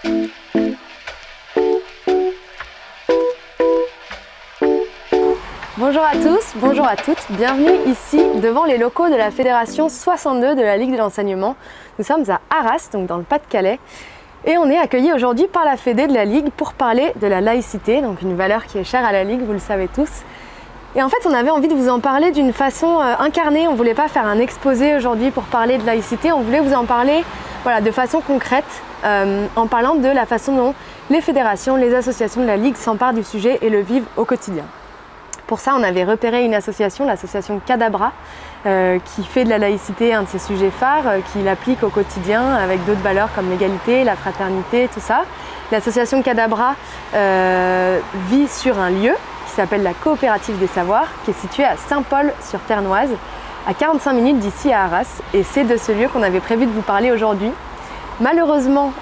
Bonjour à tous, bonjour à toutes, bienvenue ici devant les locaux de la Fédération 62 de la Ligue de l'enseignement. Nous sommes à Arras, donc dans le Pas-de-Calais, et on est accueillis aujourd'hui par la Fédé de la Ligue pour parler de la laïcité, donc une valeur qui est chère à la Ligue, vous le savez tous. Et en fait, on avait envie de vous en parler d'une façon incarnée, on ne voulait pas faire un exposé aujourd'hui pour parler de laïcité, on voulait vous en parler de façon concrète, en parlant de la façon dont les fédérations, les associations de la Ligue s'emparent du sujet et le vivent au quotidien. Pour ça, on avait repéré une association, l'association Cadabra, qui fait de la laïcité un de ses sujets phares, qui l'applique au quotidien avec d'autres valeurs comme l'égalité, la fraternité, tout ça. L'association Cadabra vit sur un lieu qui s'appelle la Coopérative des Savoirs, qui est située à Saint-Paul-sur-Ternoise, à 45 minutes d'ici à Arras. Et c'est de ce lieu qu'on avait prévu de vous parler aujourd'hui. Malheureusement,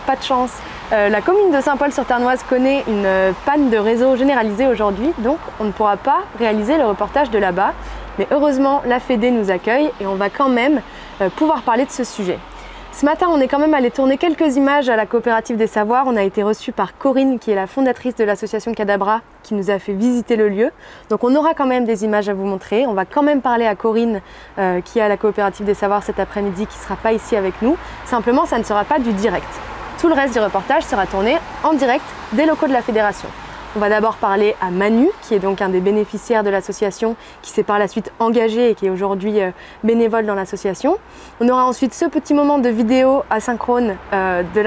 pas de chance, la commune de Saint-Paul-sur-Ternoise connaît une panne de réseau généralisée aujourd'hui, donc on ne pourra pas réaliser le reportage de là-bas. Mais heureusement, la Fédé nous accueille et on va quand même pouvoir parler de ce sujet. Ce matin, on est quand même allé tourner quelques images à la Coopérative des Savoirs. On a été reçus par Corinne, qui est la fondatrice de l'association Cadabra, qui nous a fait visiter le lieu. Donc on aura quand même des images à vous montrer. On va quand même parler à Corinne, qui est à la Coopérative des Savoirs cet après-midi, qui ne sera pas ici avec nous. Simplement, ça ne sera pas du direct. Tout le reste du reportage sera tourné en direct des locaux de la Fédération. On va d'abord parler à Manu, qui est donc un des bénéficiaires de l'association, qui s'est par la suite engagé et qui est aujourd'hui bénévole dans l'association. On aura ensuite ce petit moment de vidéo asynchrone de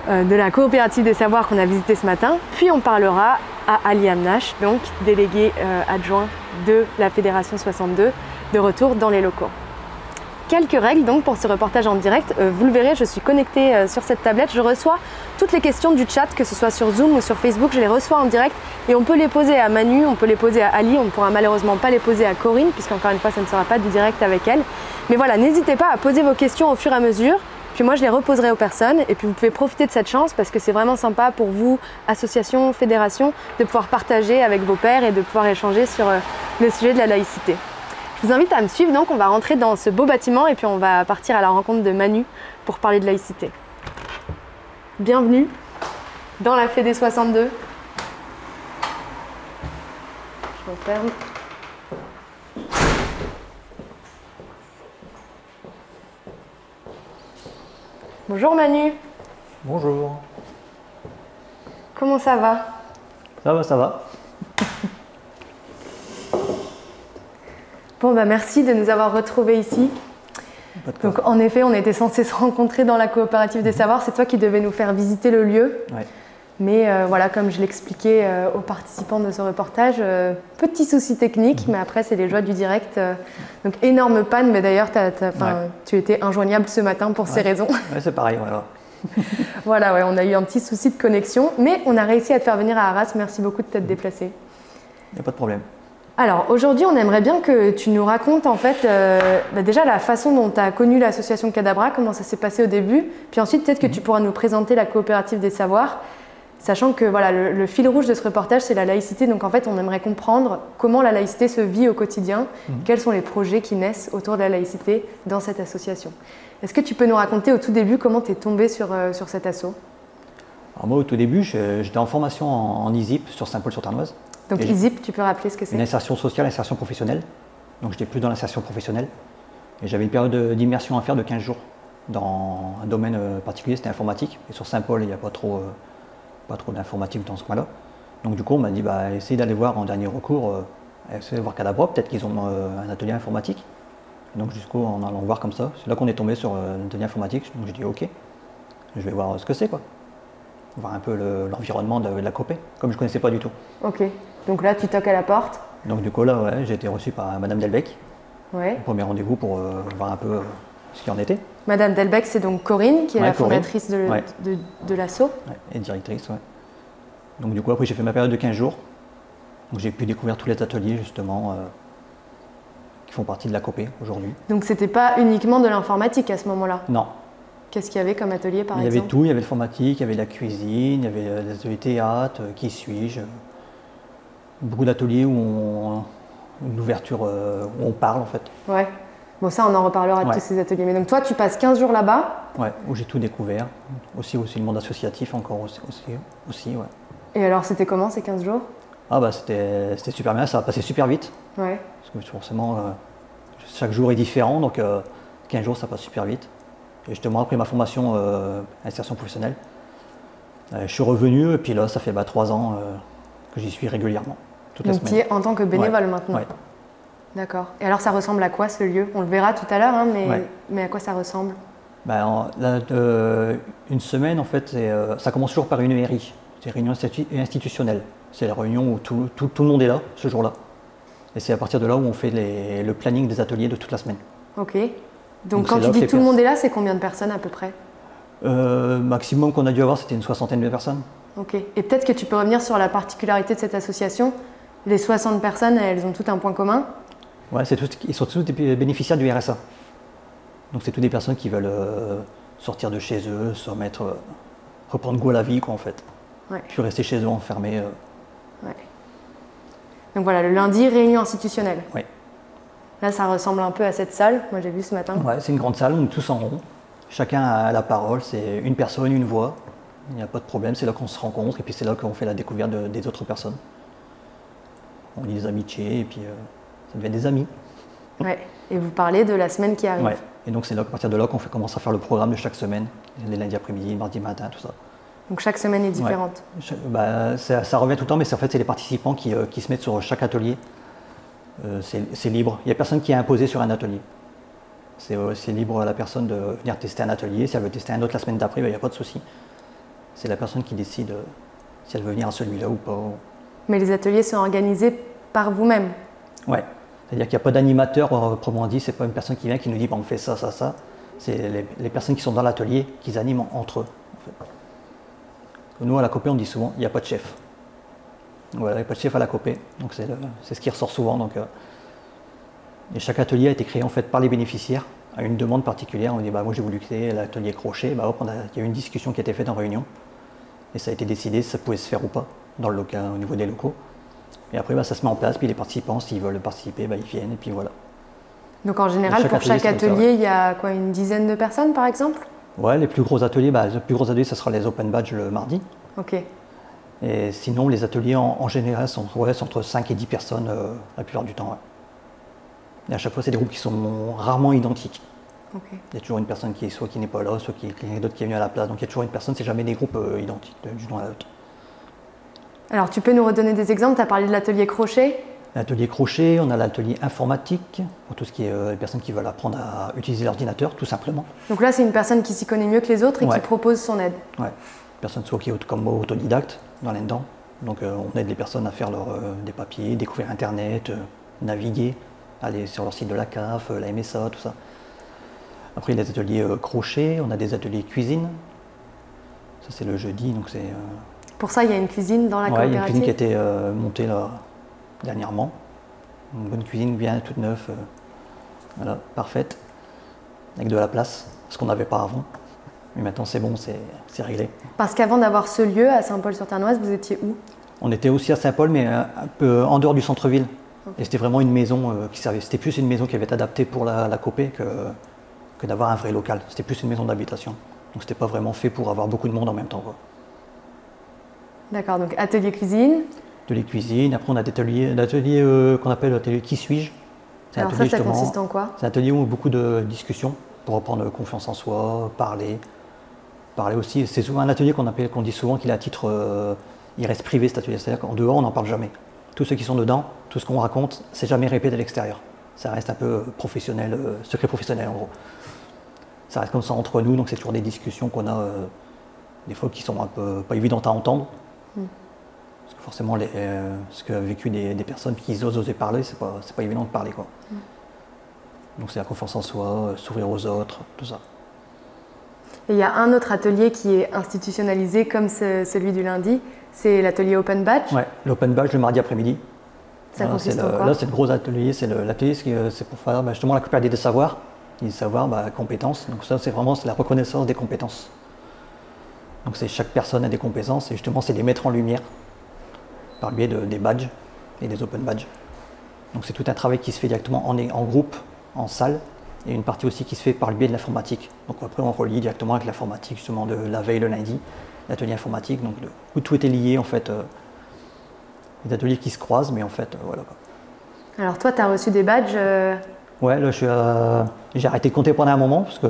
la Coopérative des Savoirs qu'on a visité ce matin. Puis on parlera à Ali Amnash, donc délégué adjoint de la Fédération 62, de retour dans les locaux. Quelques règles donc pour ce reportage en direct. Vous le verrez, je suis connectée sur cette tablette. Je reçois toutes les questions du chat, que ce soit sur Zoom ou sur Facebook. Je les reçois en direct et on peut les poser à Manu, on peut les poser à Ali. On ne pourra malheureusement pas les poser à Corinne, puisqu'encore une fois, ça ne sera pas du direct avec elle. Mais voilà, n'hésitez pas à poser vos questions au fur et à mesure. Puis moi, je les reposerai aux personnes. Et puis vous pouvez profiter de cette chance parce que c'est vraiment sympa pour vous, associations, fédérations, de pouvoir partager avec vos pairs et de pouvoir échanger sur le sujet de la laïcité. Je vous invite à me suivre, donc on va rentrer dans ce beau bâtiment et puis on va partir à la rencontre de Manu pour parler de laïcité. Bienvenue dans la Fédé 62. Je referme. Bonjour Manu. Bonjour. Comment ça va? Ça va, ça va. Bon, merci de nous avoir retrouvés ici. Donc en effet, on était censé se rencontrer dans la Coopérative des Savoirs. C'est toi qui devais nous faire visiter le lieu. Ouais. Mais voilà, comme je l'expliquais aux participants de ce reportage, petit souci technique, mais après c'est les joies du direct. Donc énorme panne, mais d'ailleurs tu étais injoignable ce matin pour ces raisons. Ouais, c'est pareil, voilà. Voilà, ouais, on a eu un petit souci de connexion, mais on a réussi à te faire venir à Arras. Merci beaucoup de t'être déplacé. Il n'y a pas de problème. Alors aujourd'hui, on aimerait bien que tu nous racontes en fait déjà la façon dont tu as connu l'association Cadabra, comment ça s'est passé au début, puis ensuite peut-être que tu pourras nous présenter la Coopérative des Savoirs, sachant que voilà, le fil rouge de ce reportage, c'est la laïcité. Donc en fait, on aimerait comprendre comment la laïcité se vit au quotidien, quels sont les projets qui naissent autour de la laïcité dans cette association. Est-ce que tu peux nous raconter au tout début comment tu es tombé sur cet asso? Alors moi, au tout début, j'étais en formation en ISIP sur Saint-Paul-sur-Ternoise. Donc ISIP, tu peux rappeler ce que c'est? Une insertion sociale, insertion professionnelle. Donc j'étais plus dans l'insertion professionnelle. Et j'avais une période d'immersion à faire de 15 jours dans un domaine particulier, c'était informatique. Et sur Saint-Paul, il n'y a pas trop d'informatique dans ce coin-là. Donc du coup, on m'a dit, essayez d'aller voir en dernier recours, essayez de voir Cadabra, peut-être qu'ils ont un atelier informatique. Et donc jusqu'au en allant voir comme ça, c'est là qu'on est tombé sur un atelier informatique. Donc j'ai dit, ok, je vais voir ce que c'est, quoi. Voir un peu l'environnement de la Copé, comme je ne connaissais pas du tout. Ok, donc là tu toques à la porte. Donc du coup là, ouais, j'ai été reçu par Madame Delbecq. Ouais. Au premier rendez-vous pour voir un peu ce qu'il en était. Madame Delbecq, c'est donc Corinne, qui est la Corinne. fondatrice de l'asso. Ouais, et directrice, ouais. Donc du coup après j'ai fait ma période de 15 jours. Donc j'ai pu découvrir tous les ateliers justement qui font partie de la Copé aujourd'hui. Donc c'était pas uniquement de l'informatique à ce moment-là? Non. Qu'est-ce qu'il y avait comme atelier par exemple? Il y avait tout, il y avait l'informatique, il y avait la cuisine, il y avait des ateliers théâtre, qui suis-je. Beaucoup d'ateliers où une ouverture, où on parle en fait. Ouais. Bon, ça, on en reparlera de tous ces ateliers. Mais donc, toi, tu passes 15 jours là-bas. Ouais, où j'ai tout découvert. Aussi le monde associatif, encore aussi, ouais. Et alors, c'était comment ces 15 jours? Ah bah c'était super bien, ça va passer super vite. Ouais. Parce que forcément, chaque jour est différent, donc 15 jours, ça passe super vite. Et justement, après ma formation insertion professionnelle, je suis revenu, et puis là, ça fait 3 ans que j'y suis régulièrement, toutes les semaines. Donc, tu es en tant que bénévole maintenant? Ouais. D'accord. Et alors, ça ressemble à quoi ce lieu? On le verra tout à l'heure, hein, mais à quoi ça ressemble? Une semaine, en fait, ça commence toujours par une ERI, c'est réunion institutionnelle. C'est la réunion où tout le monde est là, ce jour-là. Et c'est à partir de là où on fait le planning des ateliers de toute la semaine. Ok. Donc quand tu dis tout le monde est là, c'est combien de personnes à peu près? Maximum qu'on a dû avoir, c'était une 60aine de personnes. Ok. Et peut-être que tu peux revenir sur la particularité de cette association. Les 60 personnes, elles ont toutes un point commun? Ouais, ils sont tous des bénéficiaires du RSA. Donc c'est toutes des personnes qui veulent sortir de chez eux, se remettre, reprendre goût à la vie, quoi, en fait. Ouais. Puis rester chez eux enfermés. Ouais. Donc voilà, le lundi, réunion institutionnelle. Oui. Là, ça ressemble un peu à cette salle. Moi, j'ai vu ce matin. Ouais, c'est une grande salle, on est tous en rond. Chacun a la parole, c'est une personne, une voix. Il n'y a pas de problème, c'est là qu'on se rencontre et puis c'est là qu'on fait la découverte des autres personnes. On lit des amitiés et puis ça devient des amis. Ouais. Et vous parlez de la semaine qui arrive. Ouais. Et donc c'est là, à partir de là qu'on commence à faire le programme de chaque semaine, les lundis après-midi, mardi matin, tout ça. Donc chaque semaine est différente. Ouais. Ça revient tout le temps, mais en fait c'est les participants qui se mettent sur chaque atelier. C'est libre. Il n'y a personne qui est imposé sur un atelier. C'est libre à la personne de venir tester un atelier. Si elle veut tester un autre la semaine d'après, il n'y a pas de souci. C'est la personne qui décide si elle veut venir à celui-là ou pas. Mais les ateliers sont organisés par vous-même? Ouais. C'est-à-dire qu'il n'y a pas d'animateur proprement dit. C'est pas une personne qui vient qui nous dit on fait ça, ça, ça. C'est les personnes qui sont dans l'atelier qui animent entre eux. En fait. Nous, à la Copé, on dit souvent, il n'y a pas de chef. Voilà, il n'y a pas de chef à la Copé. Donc c'est ce qui ressort souvent. Donc, et chaque atelier a été créé en fait par les bénéficiaires à une demande particulière. On dit, moi j'ai voulu créer l'atelier crochet. Il y a eu une discussion qui a été faite en réunion. Et ça a été décidé si ça pouvait se faire ou pas dans le local, au niveau des locaux. Et après, ça se met en place. Puis les participants, s'ils veulent participer, ils viennent. Et puis voilà. Donc en général, pour chaque atelier, il y a quoi, une dizaine de personnes par exemple? Ouais, les plus gros ateliers, ça sera les open badge le mardi. Ok. Et sinon, les ateliers en général sont entre 5 et 10 personnes la plupart du temps. Ouais. Et à chaque fois, c'est des groupes qui sont rarement identiques. Okay. Il y a toujours une personne qui n'est pas là, soit quelqu'un d'autre qui est venu à la place. Donc il y a toujours une personne, c'est jamais des groupes identiques du jour à l'autre. Alors tu peux nous redonner des exemples? Tu as parlé de l'atelier crochet. L'atelier crochet, on a l'atelier informatique, pour tout ce qui est les personnes qui veulent apprendre à utiliser l'ordinateur, tout simplement. Donc là, c'est une personne qui s'y connaît mieux que les autres et qui propose son aide. Ouais. Une personne soit qui est comme moi autodidacte dans là-dedans. Donc on aide les personnes à faire des papiers, découvrir Internet, naviguer, aller sur leur site de la CAF, la MSA, tout ça. Après, il y a des ateliers crochet, on a des ateliers cuisine. Ça, c'est le jeudi, donc c'est... Pour ça, il y a une cuisine dans la coopérative? Il y a une cuisine qui a été montée là, dernièrement. Une bonne cuisine bien toute neuve, voilà, parfaite, avec de la place, ce qu'on n'avait pas avant. Mais maintenant c'est bon, c'est réglé. Parce qu'avant d'avoir ce lieu à Saint-Paul-sur-Ternoise, vous étiez où? On était aussi à Saint-Paul, mais un peu en dehors du centre-ville. Okay. Et c'était vraiment une maison qui servait. C'était plus une maison qui avait été adaptée pour la Copé que d'avoir un vrai local. C'était plus une maison d'habitation. Donc c'était pas vraiment fait pour avoir beaucoup de monde en même temps. D'accord, donc atelier cuisine. Atelier cuisine, après on a des ateliers qu'on appelle l'atelier Qui suis-je? Alors ça consiste en quoi? C'est un atelier où beaucoup de discussions pour reprendre confiance en soi, parler aussi. C'est souvent un atelier qu'on dit souvent qu'il est à titre, il reste privé cet atelier, c'est-à-dire qu'en dehors on n'en parle jamais. Tous ceux qui sont dedans, tout ce qu'on raconte, c'est jamais répété à l'extérieur. Ça reste un peu professionnel, secret professionnel en gros. Ça reste comme ça entre nous, donc c'est toujours des discussions qu'on a des fois qui sont un peu pas évidentes à entendre. Parce que forcément, ce qu'a vécu des personnes qui osent oser parler, c'est pas évident de parler, quoi. Donc c'est la confiance en soi, s'ouvrir aux autres, tout ça. Et il y a un autre atelier qui est institutionnalisé comme celui du lundi, c'est l'atelier Open Badge. Ouais, l'Open Badge le mardi après-midi. Ça consiste en quoi? Là, c'est le gros atelier, l'atelier, c'est pour faire justement la plupart des savoirs, compétences. Donc ça, c'est la reconnaissance des compétences. Donc chaque personne a des compétences et justement, c'est les mettre en lumière par le biais des badges et des Open Badges. Donc c'est tout un travail qui se fait directement en groupe, en salle, et une partie aussi qui se fait par le biais de l'informatique. Donc après on relie directement avec l'informatique justement de la veille le lundi, l'atelier informatique, donc où tout était lié en fait, des ateliers qui se croisent, mais en fait voilà. Alors toi, tu as reçu des badges Ouais, là j'ai arrêté de compter pendant un moment, parce que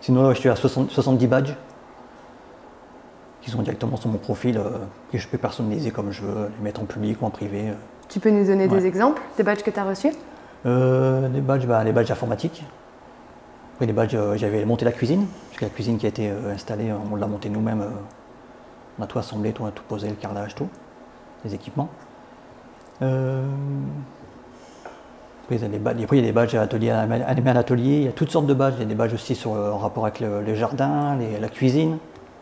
sinon là je suis à 70 badges qui sont directement sur mon profil, que je peux personnaliser comme je veux, les mettre en public ou en privé. Tu peux nous donner des exemples, des badges que tu as reçus? Les badges informatiques. Après les badges, j'avais monté la cuisine, puisque la cuisine qui a été installée, on l'a montée nous-mêmes. On a tout assemblé, on a tout posé, le carrelage, tout, les équipements. Après il y a des badges animés à l'atelier, il y a toutes sortes de badges. Il y a des badges aussi en rapport avec le jardin, la cuisine.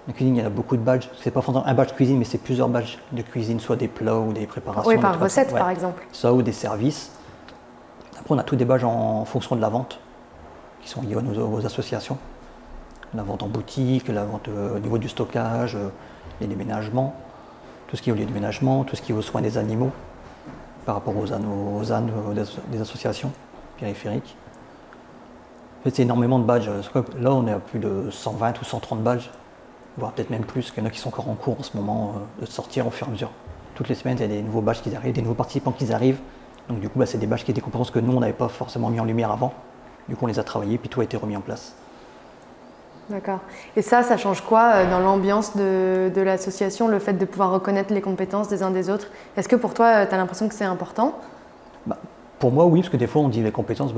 La cuisine, il y a beaucoup de badges. C'est pas forcément un badge cuisine, mais c'est plusieurs badges de cuisine, soit des plats ou des préparations. Oui, par recette, par exemple. Ça ou des services. Après, on a tous des badges en fonction de la vente, qui sont liés aux associations. La vente en boutique, la vente au niveau du stockage, les déménagements, tout ce qui est au lieu de déménagement, tout ce qui est aux soins des animaux, par rapport aux ânes des associations périphériques. En fait, c'est énormément de badges. Là, on est à plus de 120 ou 130 badges, voire peut-être même plus, qu'il y en a qui sont encore en cours en ce moment de sortir au fur et à mesure. Toutes les semaines, il y a des nouveaux badges qui arrivent, des nouveaux participants qui arrivent. Donc du coup, c'est des badges qui étaient compétences que nous, on n'avait pas forcément mis en lumière avant. Du coup, on les a travaillés, puis tout a été remis en place. D'accord. Et ça change quoi dans l'ambiance de l'association, le fait de pouvoir reconnaître les compétences des uns des autres? Est-ce que pour toi, tu as l'impression que c'est important? Pour moi, oui, parce que des fois, on dit les compétences.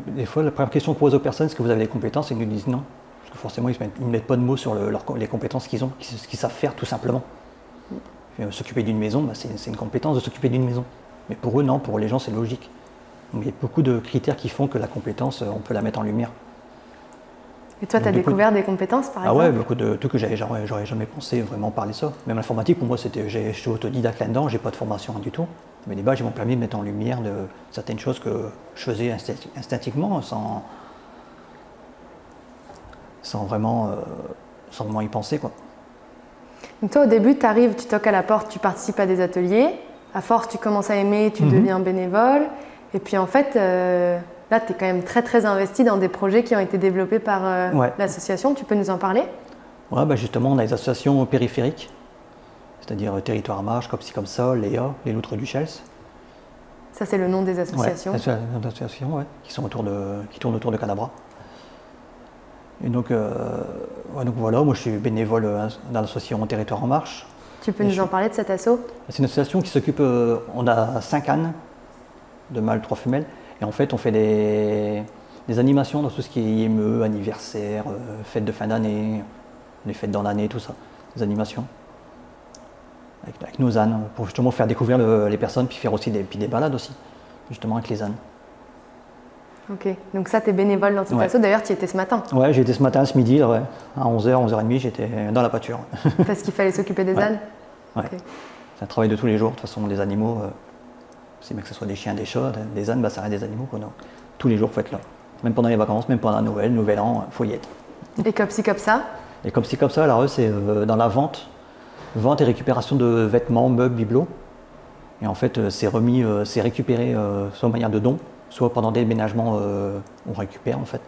Des fois, la première question qu'on pose aux personnes, est-ce que vous avez des compétences? Et ils nous disent non. Parce que forcément, ils ne mettent pas de mots sur les compétences qu'ils ont, ce qu'ils savent faire tout simplement. S'occuper d'une maison, c'est une compétence de s'occuper d'une maison. Mais pour eux, non, pour les gens, c'est logique. Donc, il y a beaucoup de critères qui font que la compétence, on peut la mettre en lumière. Et toi, tu as découvert des compétences, par exemple? Ah ouais, beaucoup de trucs que j'aurais jamais pensé vraiment parler ça. Même l'informatique, pour moi, je suis autodidacte là-dedans, j'ai pas de formation du tout. Mais les badges m'ont permis de mettre en lumière de certaines choses que je faisais instinctivement, sans vraiment y penser, quoi. Donc toi, au début, tu arrives, tu toques à la porte, tu participes à des ateliers. À force, tu commences à aimer, tu deviens bénévole. Et puis en fait, là, tu es quand même très très investi dans des projets qui ont été développés par l'association. Tu peux nous en parler? Ouais, justement, on a les associations périphériques, c'est-à-dire Territoire à Marche, comme ci, comme ça, Léa, les Loutres du Chels. Ça, c'est le nom des associations? Ouais, c'est le nom des associations, qui tournent autour de Cadabra. Et donc voilà, moi je suis bénévole dans l'association Territoire en Marche. Tu peux nous en parler de cet asso? C'est une association qui s'occupe, on a 5 ânes, 2 mâles, 3 femelles, et en fait on fait des animations dans tout ce qui est IME, anniversaire, fêtes de fin d'année, les fêtes dans l'année, tout ça, des animations. Avec nos ânes, pour justement faire découvrir les personnes, puis faire aussi des balades aussi, justement avec les ânes. Ok, donc ça, tu es bénévole dans cet asso. D'ailleurs, tu y étais ce matin? Ouais, j'ai été ce matin, ce midi, là, à 11h, 11h30, j'étais dans la pâture. Parce qu'il fallait s'occuper des ânes? Ouais. Okay. C'est un travail de tous les jours. De toute façon, les animaux, c'est bien que ce soit des chiens, des chats, des ânes, ça reste des animaux. Tous les jours, il faut être là. Même pendant les vacances, même pendant Noël, Nouvel An, il faut y être. Et comme ci, comme ça? Et comme ci, comme ça, alors eux, c'est dans la vente et récupération de vêtements, meubles, bibelots. Et en fait, c'est récupéré soit de manière de don, soit pendant des déménagements, on récupère en fait.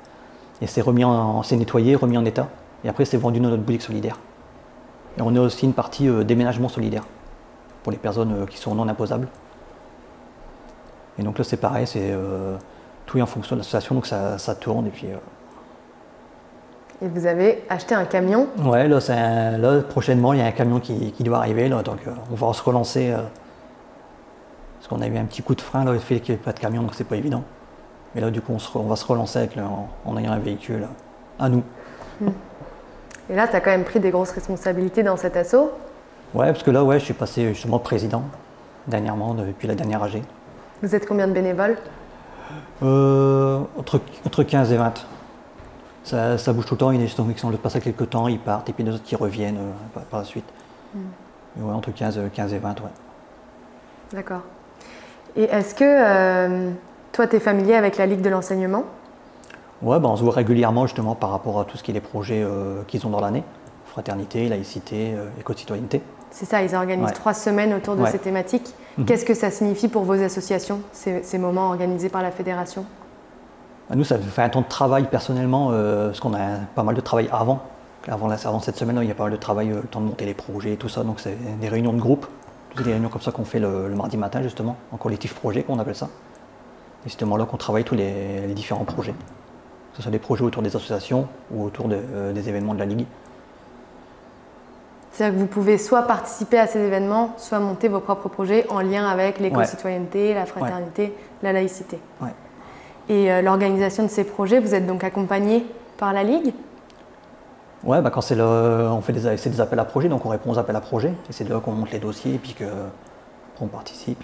Et c'est nettoyé, remis en état. Et après, c'est vendu dans notre boutique solidaire. Et on a aussi une partie déménagement solidaire pour les personnes qui sont non imposables. Et donc là, c'est pareil, tout est en fonction de l'association, donc ça tourne. Et puis. Et vous avez acheté un camion? Ouais, là, prochainement, il y a un camion qui doit arriver, là, donc on va se relancer. Parce qu'on a eu un petit coup de frein, là, le fait qu'il n'y ait pas de camion, donc c'est pas évident. Mais là, du coup, on va se relancer en ayant un véhicule à nous. Et là, tu as quand même pris des grosses responsabilités dans cet asso? Ouais, parce que là, je suis passé justement président, dernièrement, depuis la dernière AG. Vous êtes combien de bénévoles? Entre 15 et 20. Ça bouge tout le temps, il y en a qui sont passés quelques temps, ils partent, et puis d'autres qui reviennent par la suite. Mais entre 15 et 20, ouais. D'accord. Et est-ce que toi, tu es familier avec la Ligue de l'enseignement? Ouais, on se voit régulièrement justement par rapport à tout ce qui est les projets qu'ils ont dans l'année. Fraternité, laïcité, éco-citoyenneté. C'est ça, ils organisent 3 semaines autour de ces thématiques. Qu'est-ce que ça signifie pour vos associations, ces moments organisés par la fédération? Nous, ça fait un temps de travail personnellement, parce qu'on a pas mal de travail avant cette semaine, il y a pas mal de travail, le temps de monter les projets et tout ça, donc c'est des réunions de groupe, toutes des réunions comme ça qu'on fait le mardi matin justement, en collectif projet qu'on appelle ça. Et c'est là qu'on travaille tous les différents projets, que ce soit des projets autour des associations ou autour des événements de la Ligue. C'est-à-dire que vous pouvez soit participer à ces événements, soit monter vos propres projets en lien avec l'éco-citoyenneté, la fraternité, la laïcité. Ouais. Et l'organisation de ces projets, vous êtes donc accompagné par la Ligue? Ouais, quand on fait des appels à projets, donc on répond aux appels à projets, et c'est de là qu'on monte les dossiers et puis qu'on participe.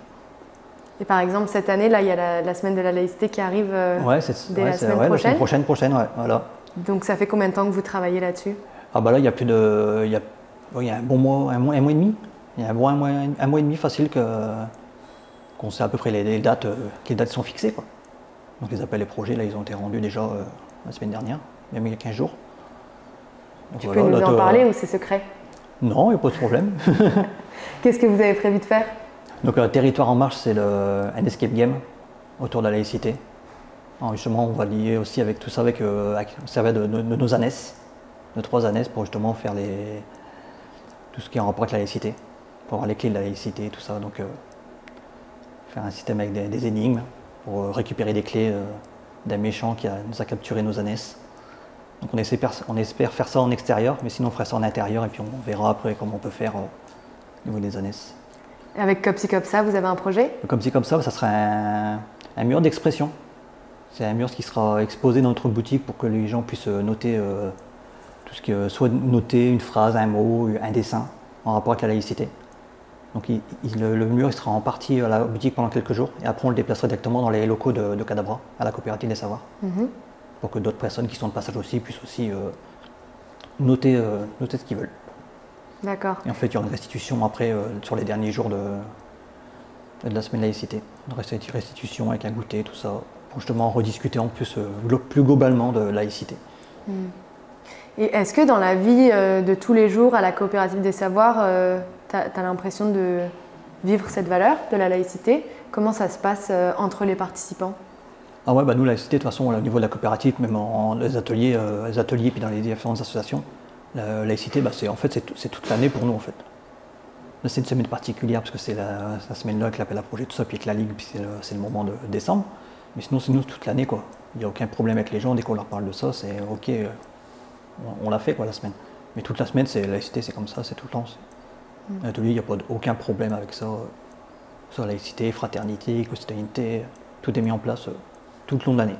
Et par exemple, cette année, là, il y a la semaine de la laïcité qui arrive dès la semaine prochaine. La semaine prochaine, voilà. Donc ça fait combien de temps que vous travaillez là-dessus? Ah bah là, il y a un bon mois, un mois et demi. Il y a un mois et demi facile qu'on sait à peu près les dates, que les dates sont fixées, quoi. Donc les appels et projets, là, ils ont été rendus déjà la semaine dernière, même il y a 15 jours. Donc, tu peux nous en parler ou c'est secret? Non, il n'y a pas de problème. Qu'est-ce que vous avez prévu de faire? Donc Territoire en marche, c'est un escape game autour de la laïcité. Alors, justement, on va lier aussi avec tout ça, avec servir de nos ANES, de 3 ANES, pour justement faire tout ce qui est en rapport avec la laïcité, pour avoir les clés de la laïcité et tout ça. Donc faire un système avec des énigmes pour récupérer des clés d'un méchant qui nous a capturé nos ANES. Donc on espère faire ça en extérieur, mais sinon on ferait ça en intérieur et puis on verra après comment on peut faire au niveau des ANES. Avec Comme ci comme ça, vous avez un projet? Comme ci comme ça sera un mur d'expression. C'est un mur qui sera exposé dans notre boutique pour que les gens puissent noter tout ce qui soit noter une phrase, un mot, un dessin en rapport avec la laïcité. Donc le mur il sera en partie à la boutique pendant quelques jours et après on le déplacera directement dans les locaux de Cadabra, à la coopérative des savoirs. Pour que d'autres personnes qui sont de passage aussi puissent aussi noter ce qu'ils veulent. D'accord. Et en fait, il y aura une restitution après sur les derniers jours de la semaine laïcité. Une restitution avec un goûter, tout ça, pour justement rediscuter en plus plus globalement de laïcité. Et est-ce que dans la vie de tous les jours à la coopérative des savoirs, tu as l'impression de vivre cette valeur de la laïcité? Comment ça se passe entre les participants? Ah ouais, nous, la laïcité, de toute façon, au niveau de la coopérative, même les ateliers puis dans les différentes associations, la laïcité, c'est toute l'année pour nous, en fait. Là, c'est une semaine particulière, parce que c'est la semaine-là avec l'appel à projet, tout ça, puis avec la Ligue, puis c'est le moment de décembre. Mais sinon, c'est nous toute l'année, quoi. Il n'y a aucun problème avec les gens, dès qu'on leur parle de ça, c'est OK, on l'a fait, quoi, la semaine. Mais toute la semaine, la laïcité, c'est comme ça, c'est tout le temps. L'atelier, il n'y a aucun problème avec ça. Soit laïcité, fraternité, éco-citoyenneté, tout est mis en place tout le long de l'année.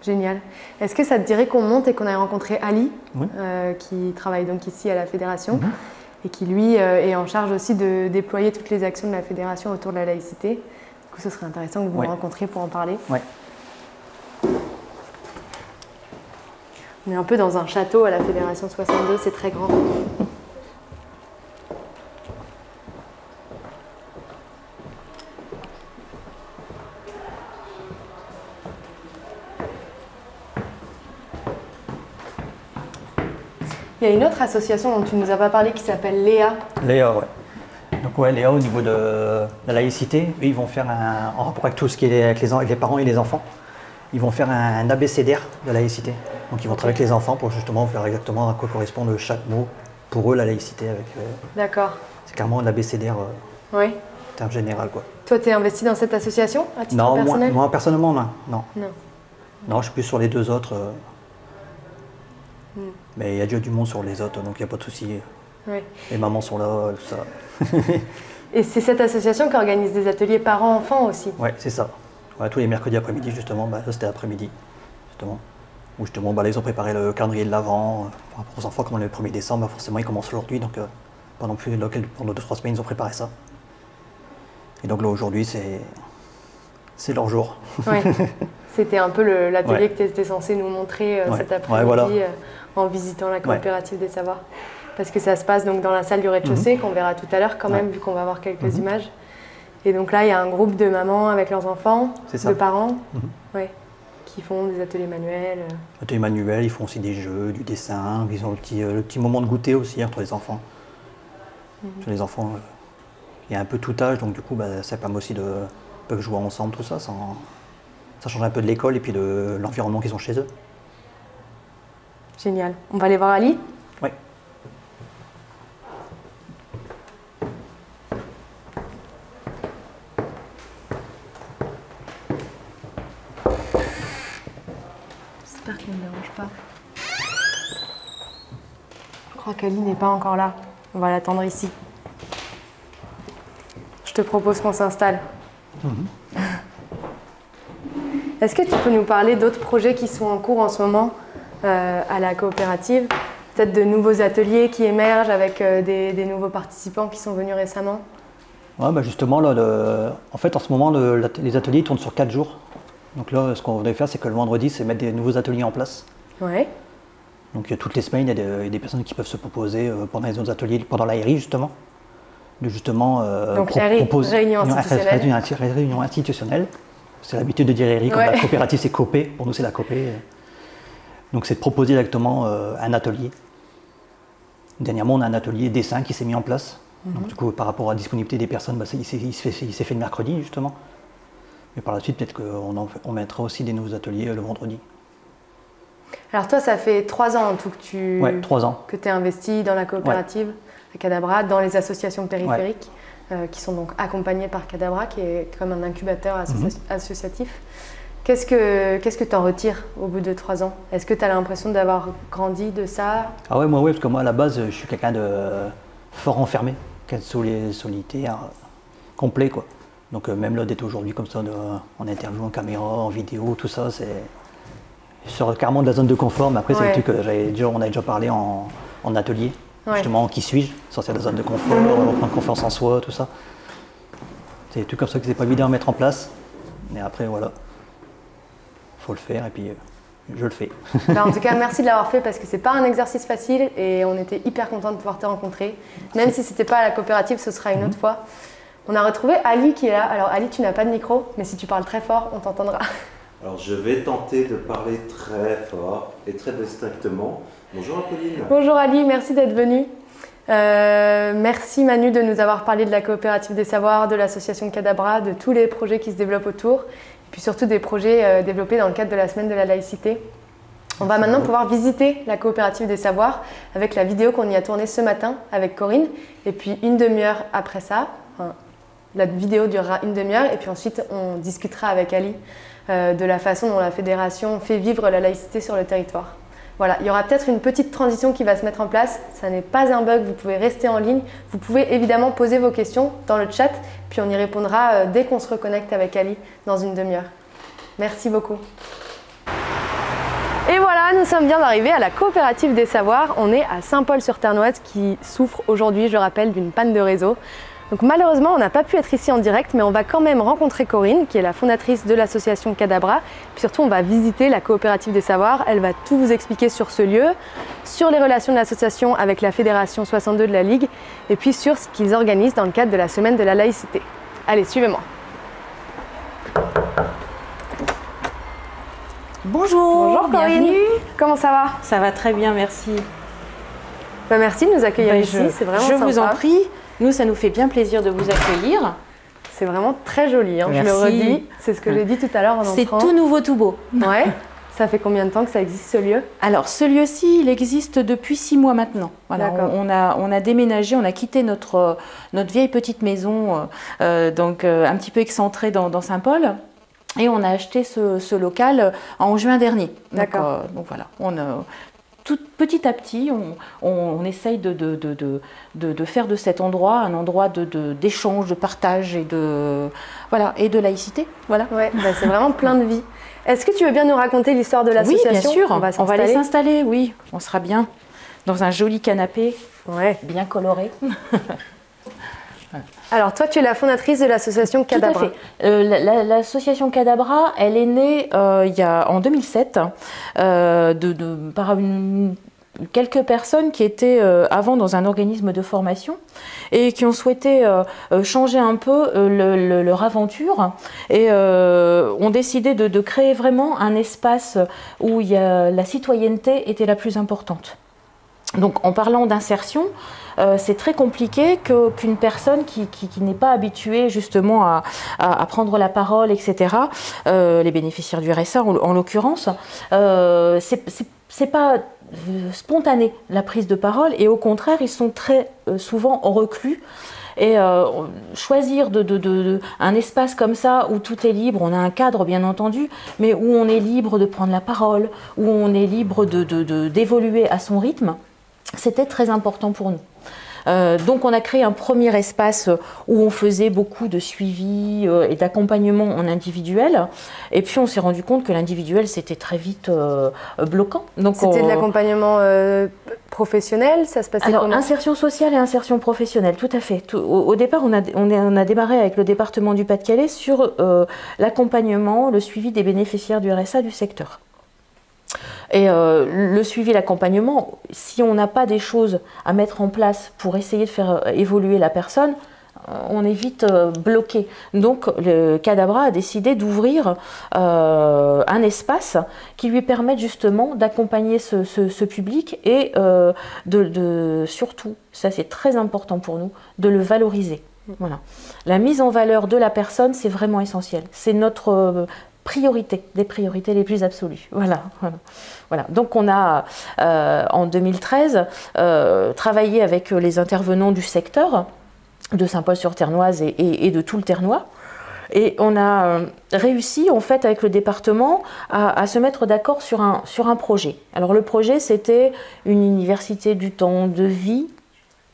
Génial. Est-ce que ça te dirait qu'on monte et qu'on aille rencontrer Ali, Oui. qui travaille donc ici à la Fédération et qui lui est en charge aussi de déployer toutes les actions de la Fédération autour de la laïcité. Du coup, ce serait intéressant que vous me rencontriez pour en parler. Ouais. On est un peu dans un château à la Fédération 62, c'est très grand. Il y a une autre association dont tu ne nous as pas parlé qui s'appelle Léa. Léa, ouais. Donc Léa, au niveau de la laïcité, eux, ils vont faire en rapport avec tout ce qui est avec les parents et les enfants, ils vont faire un abécédaire de la laïcité. Donc ils vont travailler avec les enfants pour justement faire exactement à quoi correspond chaque mot pour eux la laïcité. D'accord. C'est carrément l'abécédaire Oui. en termes général, quoi. Toi, tu es investi dans cette association à titre personnel? Moi personnellement, non. Non. Non, je suis plus sur les deux autres. Mais il y a déjà du monde sur les autres, donc il n'y a pas de souci. Oui. Les mamans sont là, tout ça. Et c'est cette association qui organise des ateliers parents-enfants aussi? Ouais, c'est ça. Ouais, tous les mercredis après-midi, justement, ça c'était l'après-midi, justement. Où justement, là, ils ont préparé le calendrier de l'Avent. Par rapport aux enfants, comme on est le 1er décembre, forcément, ils commencent aujourd'hui, donc pendant 2-3 semaines, ils ont préparé ça. Et donc là, aujourd'hui, c'est leur jour. Oui. C'était un peu l'atelier que tu étais censé nous montrer cet après-midi en visitant la coopérative des savoirs. Parce que ça se passe donc dans la salle du rez-de-chaussée, qu'on verra tout à l'heure quand même, vu qu'on va avoir quelques images. Et donc là, il y a un groupe de mamans avec leurs enfants, de parents, qui font des ateliers manuels. Ateliers manuels, ils font aussi des jeux, du dessin, ils ont le petit moment de goûter aussi entre les enfants. Sur les enfants, il y a un peu tout âge, donc du coup, ça permet aussi de jouer ensemble, tout ça, Ça change un peu de l'école et puis de l'environnement qu'ils ont chez eux. Génial. On va aller voir Ali? Oui. J'espère qu'il ne me dérange pas. Je crois qu'Ali n'est pas encore là. On va l'attendre ici. Je te propose qu'on s'installe. Est-ce que tu peux nous parler d'autres projets qui sont en cours en ce moment à la coopérative? Peut-être de nouveaux ateliers qui émergent avec des nouveaux participants qui sont venus récemment? Ouais, bah justement, là, en fait, en ce moment, les ateliers tournent sur 4 jours. Donc là, ce qu'on voudrait faire, c'est que le vendredi, c'est mettre des nouveaux ateliers en place. Ouais. Donc toutes les semaines, il y a des personnes qui peuvent se proposer pendant les autres ateliers, pendant la RI, justement. Donc réunion institutionnelle. Réunion institutionnelle. C'est l'habitude de dire RI, comme la coopérative, c'est COPé. Pour nous, c'est la COPé. Donc c'est de proposer directement un atelier. Dernièrement, on a un atelier dessin qui s'est mis en place. Donc du coup, par rapport à la disponibilité des personnes, bah, il s'est fait le mercredi, justement. Mais par la suite, peut-être qu'on mettra aussi des nouveaux ateliers le vendredi. Alors toi, ça fait 3 ans en tout que 3 ans. Que tu es investi dans la coopérative à Cadabra, dans les associations périphériques qui sont donc accompagnées par Cadabra, qui est comme un incubateur associatif. Qu'est-ce que tu en retires au bout de 3 ans? Est-ce que tu as l'impression d'avoir grandi de ça? Ah ouais, moi, parce que moi, à la base, je suis quelqu'un de fort enfermé, solitaire, complet, quoi. Donc même là, d'être aujourd'hui comme ça, en interview, en caméra, en vidéo, tout ça, je sors carrément de la zone de confort, mais après, c'est le truc que on a déjà parlé en atelier, justement, qui suis-je, sortir de la zone de confort, reprendre confiance en soi, tout ça. C'est des trucs comme ça que c'est pas évident à mettre en place, mais après, voilà, faut le faire, et puis je le fais. Ben, en tout cas, merci de l'avoir fait, parce que c'est pas un exercice facile, et on était hyper contents de pouvoir te rencontrer. Même si c'était pas à la coopérative, ce sera une autre fois. On a retrouvé Ali qui est là. Alors Ali, tu n'as pas de micro, mais si tu parles très fort, on t'entendra. Alors je vais tenter de parler très fort et très distinctement. Bonjour Apolline. Bonjour Ali, merci d'être venu. Merci Manu de nous avoir parlé de la coopérative des savoirs, de l'association Cadabra, de tous les projets qui se développent autour, et puis surtout des projets développés dans le cadre de la semaine de la laïcité. On va maintenant pouvoir visiter la coopérative des savoirs avec la vidéo qu'on y a tournée ce matin avec Corinne, et puis une demi-heure après ça. La vidéo durera une demi-heure et puis ensuite on discutera avec Ali de la façon dont la fédération fait vivre la laïcité sur le territoire. Voilà, il y aura peut-être une petite transition qui va se mettre en place, ça n'est pas un bug, vous pouvez rester en ligne, vous pouvez évidemment poser vos questions dans le chat, puis on y répondra dès qu'on se reconnecte avec Ali dans une demi-heure. Merci beaucoup. Et voilà, nous sommes bien arrivés à la coopérative des savoirs, on est à Saint-Paul-sur-Ternoise qui souffre aujourd'hui, je rappelle, d'une panne de réseau. Donc malheureusement, on n'a pas pu être ici en direct, mais on va quand même rencontrer Corinne, qui est la fondatrice de l'association Cadabra. Puis surtout, on va visiter la coopérative des savoirs. Elle va tout vous expliquer sur ce lieu, sur les relations de l'association avec la Fédération 62 de la Ligue, et puis sur ce qu'ils organisent dans le cadre de la semaine de la laïcité. Allez, suivez-moi. Bonjour, bonjour Corinne. Bienvenue. Comment ça va? Ça va très bien, merci. Bah, merci de nous accueillir ici, c'est vraiment sympa. Je vous en prie. Nous, ça nous fait bien plaisir de vous accueillir. C'est vraiment très joli, hein. Je le redis, c'est ce que j'ai dit tout à l'heure en entrant. C'est tout nouveau, tout beau. Ouais. Ça fait combien de temps que ça existe ce lieu? Alors, ce lieu-ci, il existe depuis 6 mois maintenant. Voilà, on a déménagé, on a quitté notre vieille petite maison, donc un petit peu excentrée dans Saint-Paul. Et on a acheté ce local en juin dernier. D'accord. Donc voilà, petit à petit, on essaye de faire de cet endroit un endroit d'échange, de partage et de laïcité. Voilà. Ouais, bah c'est vraiment plein de vie. Est-ce que tu veux bien nous raconter l'histoire de l'association? Oui, bien sûr. On va aller s'installer, oui. On sera bien dans un joli canapé, bien coloré. Alors par tu es la fondatrice de l'association Cadabra. Tout à fait. L'association Cadabra, elle est née en 2007 par quelques personnes qui étaient avant dans un organisme de formation et qui ont souhaité changer un peu leur aventure et ont décidé de créer vraiment un espace où la citoyenneté était la plus importante. Donc en parlant d'insertion, c'est très compliqué qu'une personne qui n'est pas habituée justement à prendre la parole, etc., les bénéficiaires du RSA en l'occurrence, c'est pas spontané la prise de parole, et au contraire ils sont très souvent reclus. Et choisir un espace comme ça où tout est libre, on a un cadre bien entendu, mais où on est libre de prendre la parole, où on est libre d'évoluer à son rythme, c'était très important pour nous. Donc on a créé un premier espace où on faisait beaucoup de suivi et d'accompagnement en individuel, et puis on s'est rendu compte que l'individuel c'était très vite bloquant. C'était de l'accompagnement professionnel, ça se passait alors, comment? Insertion sociale et insertion professionnelle, tout à fait. Au départ, on a démarré avec le département du Pas-de-Calais sur l'accompagnement, le suivi des bénéficiaires du RSA du secteur. Et le suivi, l'accompagnement, si on n'a pas des choses à mettre en place pour essayer de faire évoluer la personne, on est vite bloqué. Donc le Cadabra a décidé d'ouvrir un espace qui lui permette justement d'accompagner ce public et surtout, ça c'est très important pour nous, de le valoriser. Voilà. La mise en valeur de la personne, c'est vraiment essentiel. C'est notre priorité, des priorités les plus absolues. Voilà. Donc on a en 2013 travaillé avec les intervenants du secteur de Saint-Paul-sur-Ternoise et de tout le Ternois, et on a réussi en fait avec le département à se mettre d'accord sur un projet. Alors le projet c'était une université du temps de vie.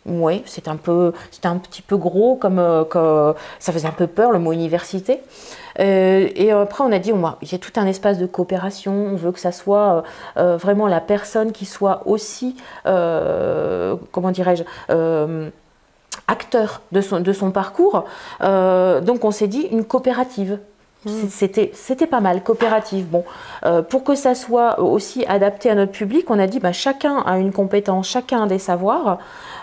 Oui, c'était un petit peu gros, comme ça faisait un peu peur le mot université. Et après on a dit, il y a tout un espace de coopération, on veut que ça soit vraiment la personne qui soit aussi, comment dirais-je, acteur de son parcours. Donc on s'est dit une coopérative. C'était pas mal, coopérative. Bon, pour que ça soit aussi adapté à notre public, on a dit chacun a une compétence, chacun a des savoirs.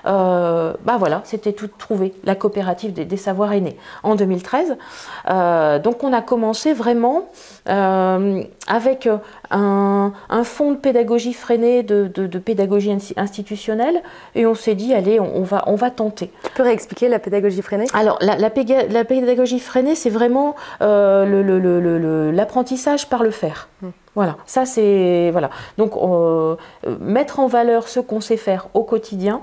Voilà, c'était tout trouvé. La coopérative des savoirs est née en 2013. Donc on a commencé vraiment avec un fonds de pédagogie freinée, de pédagogie institutionnelle, et on s'est dit allez, on va tenter. Tu peux réexpliquer la pédagogie freinée? Alors la pédagogie freinée, c'est vraiment l'apprentissage par le faire. Voilà, ça c'est voilà. Donc mettre en valeur ce qu'on sait faire au quotidien,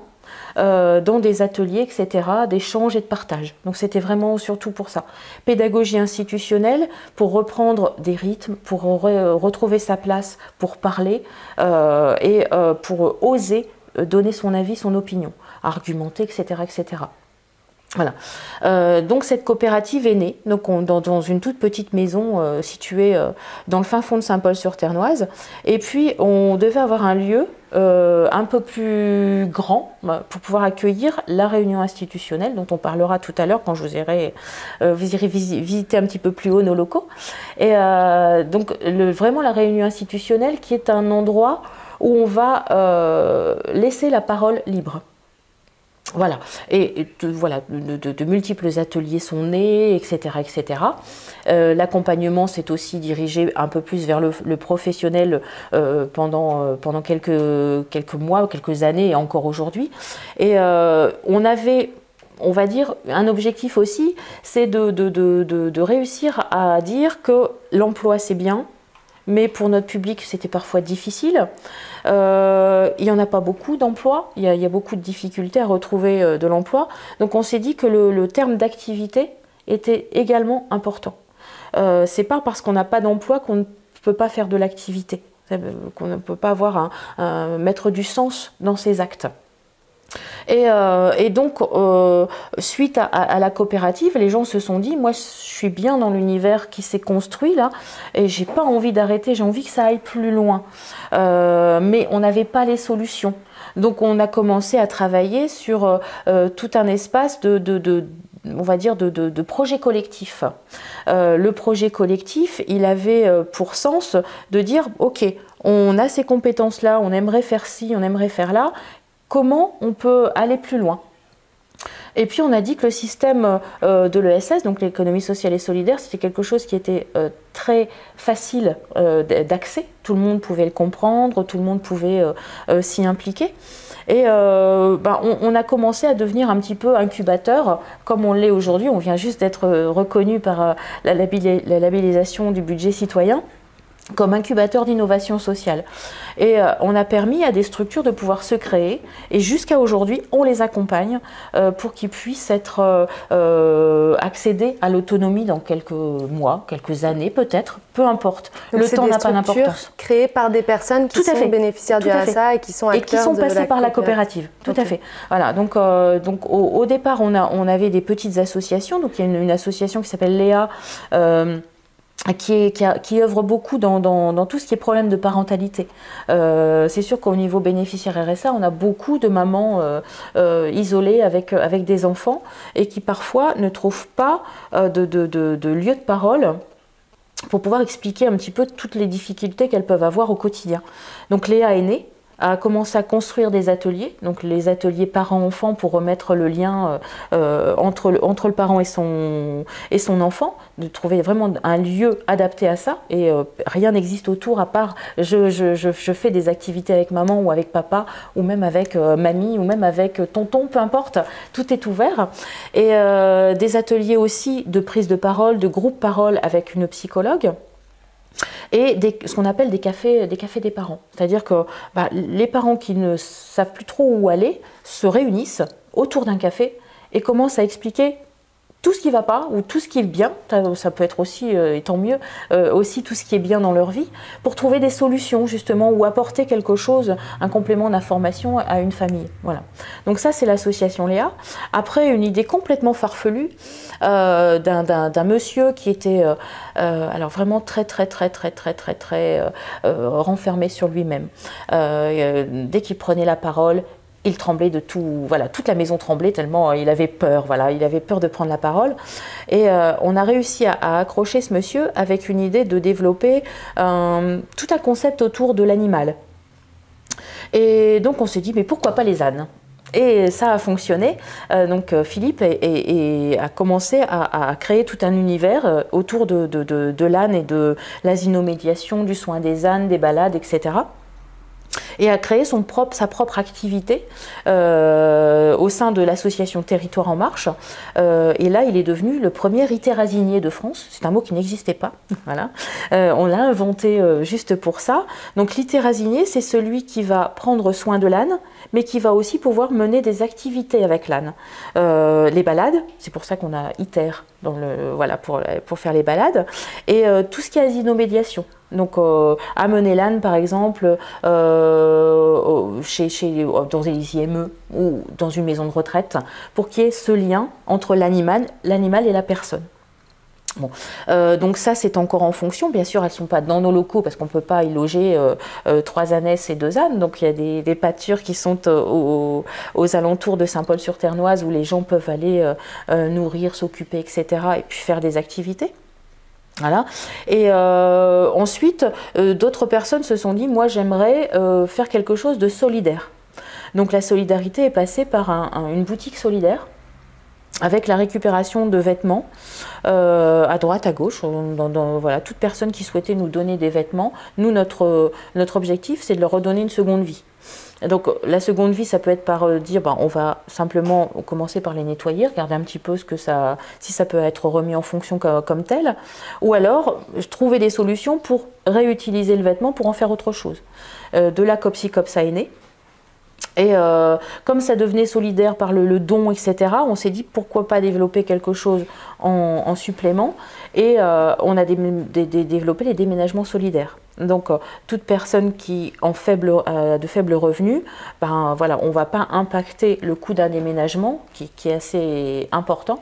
dans des ateliers, etc., d'échanges et de partage. Donc c'était vraiment surtout pour ça. Pédagogie institutionnelle, pour reprendre des rythmes, pour retrouver sa place, pour parler et pour oser donner son avis, son opinion, argumenter, etc., etc. Voilà. Donc cette coopérative est née dans une toute petite maison située dans le fin fond de Saint-Paul-sur-Ternoise. Et puis on devait avoir un lieu un peu plus grand pour pouvoir accueillir la réunion institutionnelle dont on parlera tout à l'heure quand vous irez visiter un petit peu plus haut nos locaux. Et donc vraiment la réunion institutionnelle qui est un endroit où on va laisser la parole libre. Voilà, et voilà, de multiples ateliers sont nés, etc. etc. L'accompagnement s'est aussi dirigé un peu plus vers le professionnel pendant quelques mois, quelques années et encore aujourd'hui. Et on avait, on va dire, un objectif aussi, c'est de réussir à dire que l'emploi c'est bien, mais pour notre public, c'était parfois difficile. Il n'y en a pas beaucoup d'emplois, il y a beaucoup de difficultés à retrouver de l'emploi. Donc on s'est dit que le terme d'activité était également important. C'est pas parce qu'on n'a pas d'emploi qu'on ne peut pas faire de l'activité, qu'on ne peut pas mettre du sens dans ses actes. Et donc, suite à la coopérative, les gens se sont dit, moi je suis bien dans l'univers qui s'est construit là, et j'ai pas envie d'arrêter, j'ai envie que ça aille plus loin. Mais on n'avait pas les solutions. Donc on a commencé à travailler sur tout un espace on va dire de projet collectif. Le projet collectif, il avait pour sens de dire, ok, on a ces compétences-là, on aimerait faire ci, on aimerait faire là, comment on peut aller plus loin? Et puis on a dit que le système de l'ESS, donc l'économie sociale et solidaire, c'était quelque chose qui était très facile d'accès. Tout le monde pouvait le comprendre, tout le monde pouvait s'y impliquer. Et on a commencé à devenir un petit peu incubateur, comme on l'est aujourd'hui. On vient juste d'être reconnu par la labellisation du budget citoyen comme incubateur d'innovation sociale. Et on a permis à des structures de pouvoir se créer, et jusqu'à aujourd'hui, on les accompagne pour qu'ils puissent accéder à l'autonomie dans quelques mois, quelques années peut-être, peu importe. Donc le temps n'a pas d'importance. Créées par des personnes qui sont bénéficiaires du RSA et qui sont acteurs et qui sont passées par la coopérative. Tout à fait. Voilà. Donc au départ, on avait des petites associations. Donc il y a une association qui s'appelle Léa. Qui œuvre beaucoup dans tout ce qui est problème de parentalité. C'est sûr qu'au niveau bénéficiaire RSA, on a beaucoup de mamans isolées avec des enfants et qui parfois ne trouvent pas de lieu de parole pour pouvoir expliquer un petit peu toutes les difficultés qu'elles peuvent avoir au quotidien. Donc Léa est née, a commencé à construire des ateliers, donc les ateliers parents-enfants pour remettre le lien entre le parent et son enfant, de trouver vraiment un lieu adapté à ça, et rien n'existe autour à part je fais des activités avec maman ou avec papa, ou même avec mamie, ou même avec tonton, peu importe, tout est ouvert. Et des ateliers aussi de prise de parole, de groupe parole avec une psychologue, et ce qu'on appelle des cafés des parents. C'est-à-dire que les parents qui ne savent plus trop où aller se réunissent autour d'un café et commencent à expliquer tout ce qui ne va pas ou tout ce qui est bien, ça peut être aussi, et tant mieux, aussi tout ce qui est bien dans leur vie, pour trouver des solutions justement ou apporter quelque chose, un complément d'information à une famille. Voilà. Donc ça, c'est l'association Léa. Après, une idée complètement farfelue d'un monsieur qui était alors vraiment très renfermé sur lui-même. Dès qu'il prenait la parole, il tremblait de tout, voilà, toute la maison tremblait tellement il avait peur, voilà, il avait peur de prendre la parole. Et on a réussi à accrocher ce monsieur avec une idée de développer tout un concept autour de l'animal. Et donc on s'est dit, mais pourquoi pas les ânes ? Et ça a fonctionné. Donc Philippe a commencé à créer tout un univers autour de l'âne et de l'asinomédiation, du soin des ânes, des balades, etc. Et a créé sa propre activité au sein de l'association Territoire en Marche. Et là, il est devenu le premier iterrazinier de France. C'est un mot qui n'existait pas. Voilà. On l'a inventé juste pour ça. Donc l'iterrazinier, c'est celui qui va prendre soin de l'âne, mais qui va aussi pouvoir mener des activités avec l'âne. Les balades, c'est pour ça qu'on a iter voilà, pour faire les balades. Et tout ce qui est asinomédiation. Donc amener l'âne par exemple dans les IME ou dans une maison de retraite pour qu'il y ait ce lien entre l'animal et la personne. Bon, donc ça c'est encore en fonction, bien sûr elles ne sont pas dans nos locaux parce qu'on ne peut pas y loger 3 ânesses et 2 ânes, donc il y a des pâtures qui sont aux alentours de Saint-Paul-sur-Ternoise où les gens peuvent aller nourrir, s'occuper, etc. et puis faire des activités. Voilà. Et ensuite, d'autres personnes se sont dit, moi j'aimerais faire quelque chose de solidaire. Donc la solidarité est passée par une boutique solidaire avec la récupération de vêtements à droite, à gauche, voilà, toute personne qui souhaitait nous donner des vêtements. Nous, notre objectif, c'est de leur redonner une seconde vie. Donc la seconde vie, ça peut être par dire on va simplement commencer par les nettoyer, regarder un petit peu si ça peut être remis en fonction comme tel, ou alors trouver des solutions pour réutiliser le vêtement pour en faire autre chose. De là, Copsy-Copsa est né. Et comme ça devenait solidaire par le don, etc., on s'est dit pourquoi pas développer quelque chose en supplément, et on a développé les déménagements solidaires. Donc toute personne qui de faibles revenus, voilà, on ne va pas impacter le coût d'un déménagement qui est assez important.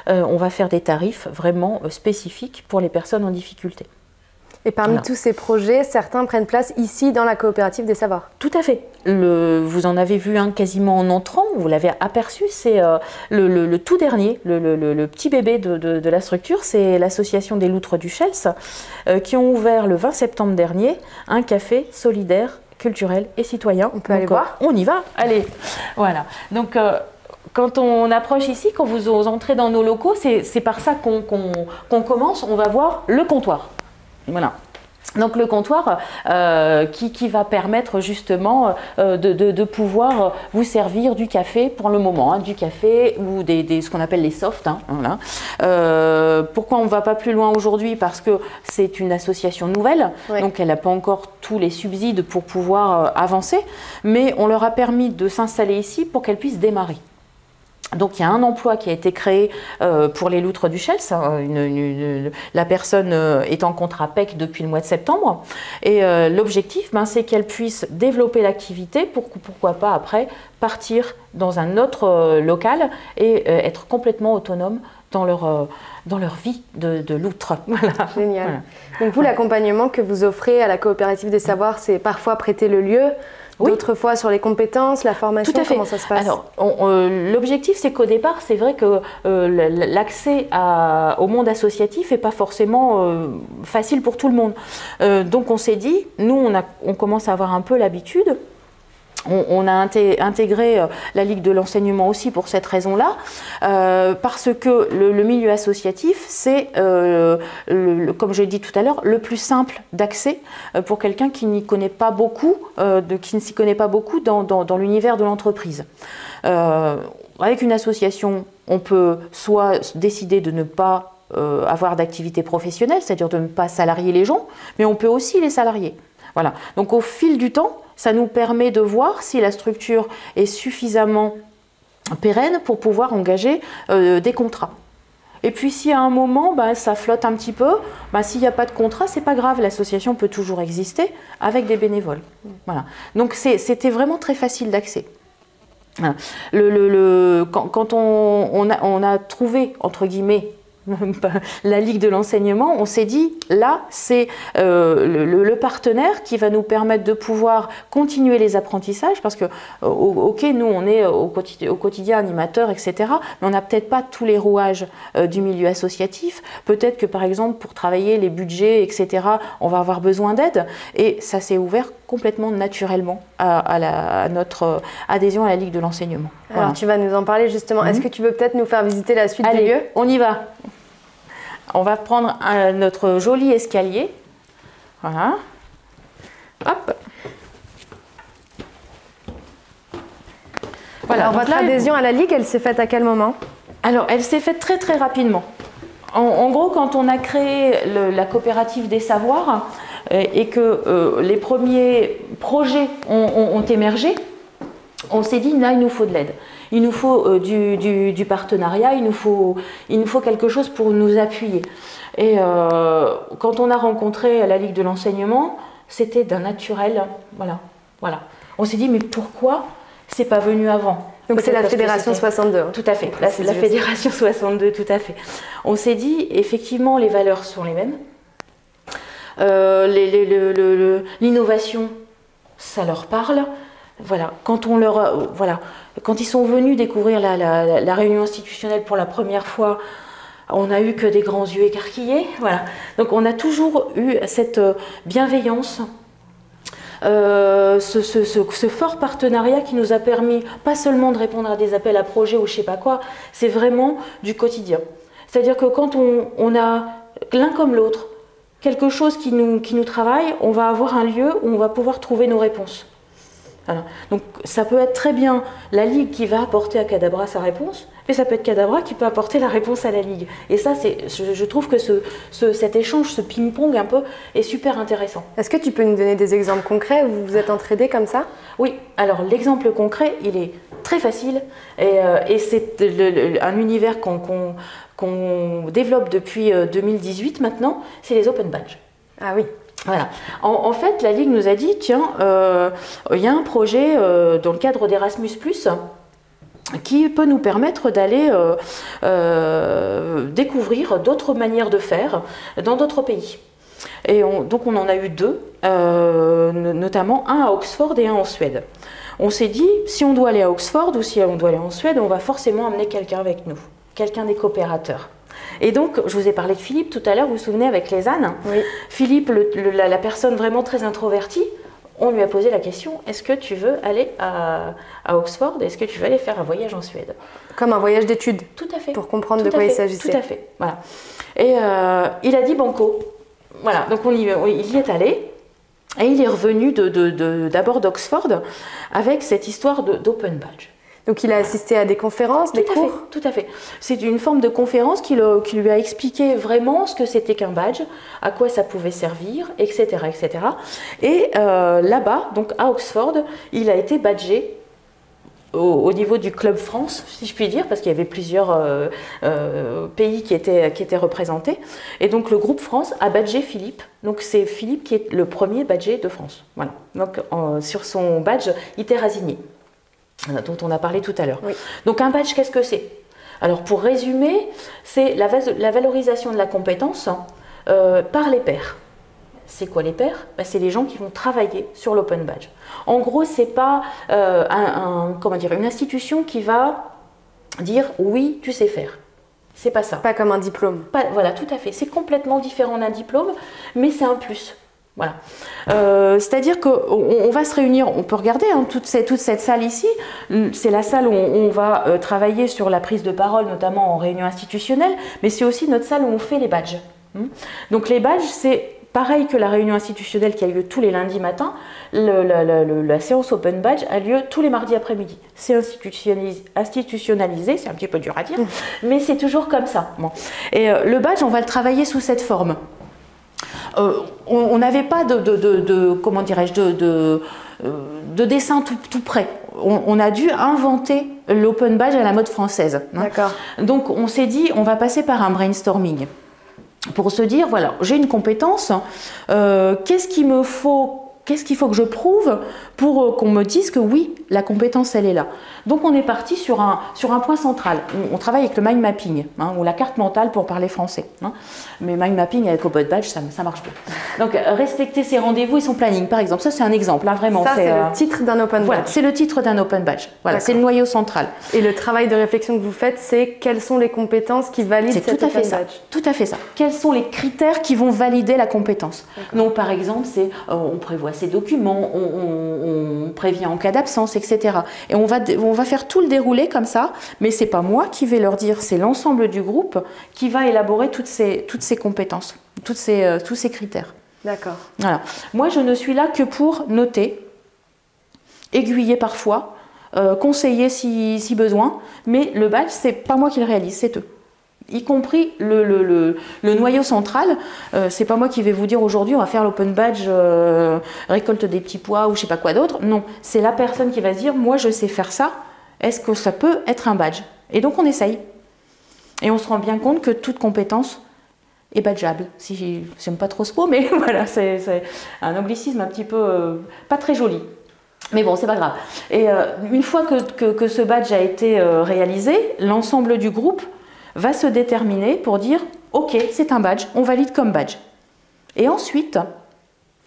On va faire des tarifs vraiment spécifiques pour les personnes en difficulté. Et parmi tous ces projets, certains prennent place ici dans la coopérative des savoirs. Tout à fait. Vous en avez vu un quasiment en entrant, vous l'avez aperçu, c'est le tout dernier, le petit bébé de la structure, c'est l'association des Loutres du Chels qui ont ouvert le 20 septembre dernier un café solidaire, culturel et citoyen. On peut aller voir. On y va, allez. Voilà. Donc quand on approche ici, quand vous entrez dans nos locaux, c'est par ça qu'on commence, on va voir le comptoir. Voilà. Donc le comptoir qui va permettre justement de pouvoir vous servir du café pour le moment, hein, du café ou ce qu'on appelle les softs. Hein, voilà. Pourquoi on ne va pas plus loin aujourd'hui? Parce que c'est une association nouvelle, ouais. Donc elle n'a pas encore tous les subsides pour pouvoir avancer, mais on leur a permis de s'installer ici pour qu'elle puisse démarrer. Donc il y a un emploi qui a été créé pour les loutres du Chels. La personne est en contrat PEC depuis le mois de septembre. Et l'objectif, c'est qu'elle puisse développer l'activité pour pourquoi pas après partir dans un autre local et être complètement autonome dans leur vie de loutre. Voilà. Génial. Voilà. Donc vous, l'accompagnement que vous offrez à la coopérative des savoirs, c'est parfois prêter le lieu, oui. D'autres fois sur les compétences, la formation, tout à fait. Comment ça se passe? Alors, l'objectif, c'est qu'au départ, c'est vrai que l'accès au monde associatif n'est pas forcément facile pour tout le monde. Donc on s'est dit, nous, on commence à avoir un peu l'habitude. On a intégré la Ligue de l'enseignement aussi pour cette raison-là, parce que le milieu associatif, c'est, comme je l'ai dit tout à l'heure, le plus simple d'accès pour quelqu'un qui n'y connaît pas beaucoup, qui ne s'y connaît pas beaucoup dans l'univers de l'entreprise. Avec une association, on peut soit décider de ne pas avoir d'activité professionnelle, c'est-à-dire de ne pas salarier les gens, mais on peut aussi les salarier. Voilà. Donc au fil du temps, ça nous permet de voir si la structure est suffisamment pérenne pour pouvoir engager des contrats. Et puis si à un moment, ça flotte un petit peu, s'il n'y a pas de contrat, c'est pas grave, l'association peut toujours exister avec des bénévoles. Voilà. Donc c'était vraiment très facile d'accès. Quand on a trouvé, entre guillemets, la Ligue de l'enseignement, on s'est dit, là, c'est le partenaire qui va nous permettre de pouvoir continuer les apprentissages, parce que, ok, nous, on est au quotidien animateur, etc., mais on n'a peut-être pas tous les rouages du milieu associatif. Peut-être que, par exemple, pour travailler les budgets, etc., on va avoir besoin d'aide, et ça s'est ouvert complètement naturellement à notre adhésion à la Ligue de l'enseignement. Alors, voilà. Tu vas nous en parler justement. Est-ce que tu veux peut-être nous faire visiter la suite des lieux? On y va. On va prendre notre joli escalier. Voilà. Hop. Voilà. Alors, votre adhésion à la Ligue, elle s'est faite à quel moment? Alors, elle s'est faite très très rapidement. En gros, quand on a créé la coopérative des savoirs et que les premiers projets ont émergé, on s'est dit, là, il nous faut de l'aide. Il nous faut du partenariat, il nous faut quelque chose pour nous appuyer. Et quand on a rencontré la Ligue de l'enseignement, c'était d'un naturel. Voilà. On s'est dit, mais pourquoi c'est pas venu avant? Donc c'est la Fédération 62. Tout à fait, la Fédération 62, tout à fait. On s'est dit, effectivement, les valeurs sont les mêmes. L'innovation, ça leur parle. Voilà. Quand ils sont venus découvrir la réunion institutionnelle pour la première fois, on n'a eu que des grands yeux écarquillés. Voilà. Donc on a toujours eu cette bienveillance, ce fort partenariat qui nous a permis pas seulement de répondre à des appels à projets ou je sais pas quoi, c'est vraiment du quotidien. C'est-à-dire que quand on a l'un comme l'autre quelque chose qui nous travaille, on va avoir un lieu où on va pouvoir trouver nos réponses. Voilà. Donc ça peut être très bien la Ligue qui va apporter à Cadabra sa réponse, mais ça peut être Cadabra qui peut apporter la réponse à la Ligue. Et ça, je trouve que cet échange, ce ping-pong un peu, est super intéressant. Est-ce que tu peux nous donner des exemples concrets où vous vous êtes entraidés comme ça? Oui, alors l'exemple concret, il est très facile et c'est un univers qu'on développe depuis 2018 maintenant, c'est les open badges. Ah oui. Voilà. En fait, la Ligue nous a dit, tiens, il y a un projet dans le cadre d'Erasmus+, qui peut nous permettre d'aller découvrir d'autres manières de faire dans d'autres pays. Et donc on en a eu deux, notamment un à Oxford et un en Suède. On s'est dit, si on doit aller à Oxford ou si on doit aller en Suède, on va forcément amener quelqu'un avec nous, quelqu'un des coopérateurs. Et donc, je vous ai parlé de Philippe tout à l'heure, vous vous souvenez, avec les ânes. Oui. Philippe, la personne vraiment très introvertie, on lui a posé la question, est-ce que tu veux aller à Oxford? Est-ce que tu veux aller faire un voyage en Suède? Comme un voyage d'études. Tout à fait. Pour comprendre de quoi il s'agissait. Tout à fait, voilà. Et il a dit banco. Voilà, donc il y est allé. Et il est revenu d'abord d'Oxford avec cette histoire d'Open Badge. Donc il a assisté à des conférences, des cours? Tout à fait. C'est une forme de conférence qui lui a expliqué vraiment ce que c'était qu'un badge, à quoi ça pouvait servir, etc. etc. Et là-bas, donc à Oxford, il a été badgé au niveau du Club France, si je puis dire, parce qu'il y avait plusieurs pays qui étaient représentés. Et donc le groupe France a badgé Philippe. Donc c'est Philippe qui est le premier badgé de France. Voilà. Donc sur son badge Iterrazigné, dont on a parlé tout à l'heure. Oui. Donc un badge, qu'est-ce que c'est? Alors pour résumer, c'est la valorisation de la compétence par les pairs. C'est quoi les pairs? C'est les gens qui vont travailler sur l'Open Badge. En gros, ce n'est pas une institution qui va dire oui, tu sais faire. C'est pas ça. Pas comme un diplôme. Voilà, tout à fait. C'est complètement différent d'un diplôme, mais c'est un plus. Voilà. C'est-à-dire qu'on va se réunir, on peut regarder toute cette salle ici, c'est la salle où on va travailler sur la prise de parole, notamment en réunion institutionnelle, mais c'est aussi notre salle où on fait les badges. Donc les badges, c'est pareil que la réunion institutionnelle qui a lieu tous les lundis matins, la séance Open Badge a lieu tous les mardis après-midi. C'est institutionnalisé, c'est un petit peu dur à dire, mais c'est toujours comme ça. Bon. Et le badge, on va le travailler sous cette forme. On n'avait pas de dessin tout prêt. On a dû inventer l'Open Badge à la mode française. D'accord. Donc on s'est dit, on va passer par un brainstorming pour se dire, voilà, j'ai une compétence, qu'est-ce qu'il faut que je prouve pour qu'on me dise que oui, la compétence, elle est là. Donc on est parti sur un point central. On travaille avec le mind mapping, ou la carte mentale pour parler français. Mais mind mapping avec Open Badge, ça marche pas. Donc respecter ses rendez-vous et son planning, par exemple. Ça, c'est un exemple, vraiment. Ça, c'est le titre d'un Open Badge. Voilà, c'est le titre d'un Open Badge. Voilà, c'est le noyau central. Et le travail de réflexion que vous faites, c'est quelles sont les compétences qui valident cet Open Badge? Tout à fait ça. Quels sont les critères qui vont valider la compétence? Donc, par exemple, c'est on prévoit ses documents, on prévient en cas d'absence, etc. Et on va faire tout le déroulé comme ça, mais c'est pas moi qui vais leur dire, c'est l'ensemble du groupe qui va élaborer toutes ces compétences, tous ces critères. D'accord. Voilà. Moi, je ne suis là que pour noter, aiguiller parfois, conseiller si besoin, mais le badge, c'est pas moi qui le réalise, c'est eux. Y compris le noyau central, c'est pas moi qui vais vous dire aujourd'hui on va faire l'Open Badge, récolte des petits pois ou je sais pas quoi d'autre. Non, c'est la personne qui va se dire moi je sais faire ça, est-ce que ça peut être un badge? Et donc on essaye. Et on se rend bien compte que toute compétence est badgeable. Si j'aime pas trop ce mot, mais voilà, c'est un anglicisme un petit peu pas très joli. Mais bon, c'est pas grave. Et une fois que ce badge a été réalisé, l'ensemble du groupe va se déterminer pour dire ok, c'est un badge, on valide comme badge. Et ensuite,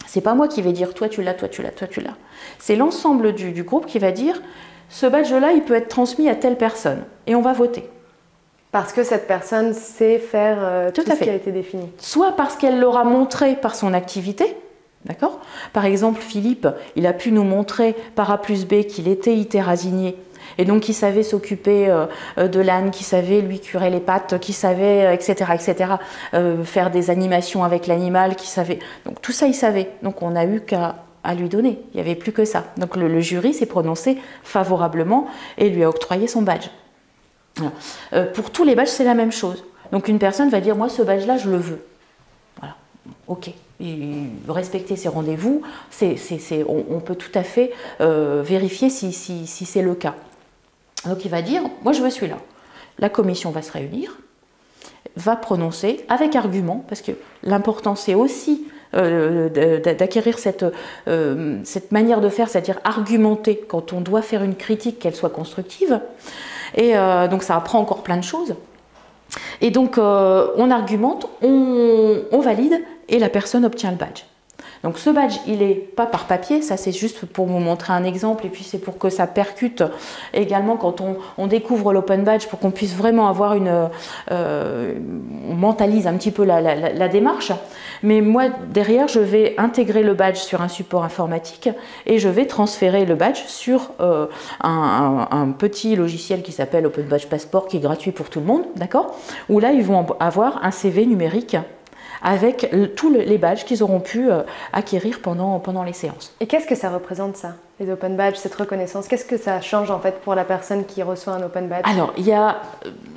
c'est pas moi qui vais dire toi tu l'as, toi tu l'as, toi tu l'as. C'est l'ensemble du groupe qui va dire ce badge-là, il peut être transmis à telle personne. Et on va voter. Parce que cette personne sait faire tout ce qui a été défini. Soit parce qu'elle l'aura montré par son activité, d'accord? Par exemple, Philippe, il a pu nous montrer par A plus B qu'il était iterrazigné. Et donc, qui savait s'occuper de l'âne, qui savait lui curer les pattes, qui savait, etc., faire des animations avec l'animal, qui savait. Donc, tout ça, il savait. Donc, on n'a eu qu'à lui donner. Il n'y avait plus que ça. Donc, le jury s'est prononcé favorablement et lui a octroyé son badge. Voilà. Pour tous les badges, c'est la même chose. Donc, une personne va dire, moi, ce badge-là, je le veux. Voilà. OK. Respecter ses rendez-vous, on peut tout à fait vérifier si c'est le cas. Donc il va dire, moi je me suis là. La commission va se réunir, va prononcer avec argument, parce que l'important c'est aussi d'acquérir cette manière de faire, c'est-à-dire argumenter quand on doit faire une critique, qu'elle soit constructive. Et donc ça apprend encore plein de choses. Et donc on argumente, on valide et la personne obtient le badge. Donc ce badge, il n'est pas par papier, ça c'est juste pour vous montrer un exemple et puis c'est pour que ça percute également quand on découvre l'Open Badge pour qu'on puisse vraiment avoir on mentalise un petit peu la démarche. Mais moi derrière, je vais intégrer le badge sur un support informatique et je vais transférer le badge sur un petit logiciel qui s'appelle Open Badge Passport qui est gratuit pour tout le monde, d'accord? Où là ils vont avoir un CV numérique avec tous les badges qu'ils auront pu acquérir pendant les séances. Et qu'est-ce que ça représente ça, les open badges, cette reconnaissance? Qu'est-ce que ça change en fait pour la personne qui reçoit un open badge? Alors,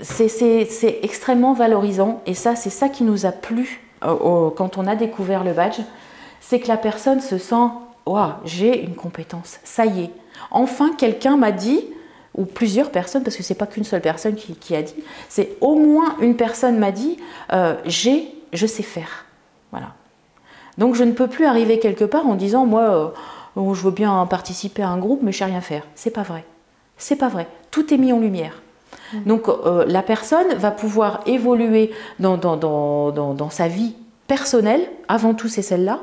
c'est extrêmement valorisant et ça, c'est ça qui nous a plu quand on a découvert le badge, c'est que la personne se sent « Waouh, j'ai une compétence, ça y est, enfin quelqu'un m'a dit » ou plusieurs personnes, parce que c'est pas qu'une seule personne qui a dit, c'est au moins une personne m'a dit je sais faire. Voilà. Donc je ne peux plus arriver quelque part en disant moi je veux bien participer à un groupe mais je sais rien faire. C'est pas vrai. C'est pas vrai. Tout est mis en lumière. Donc la personne va pouvoir évoluer dans sa vie personnelle, avant tout c'est celle-là,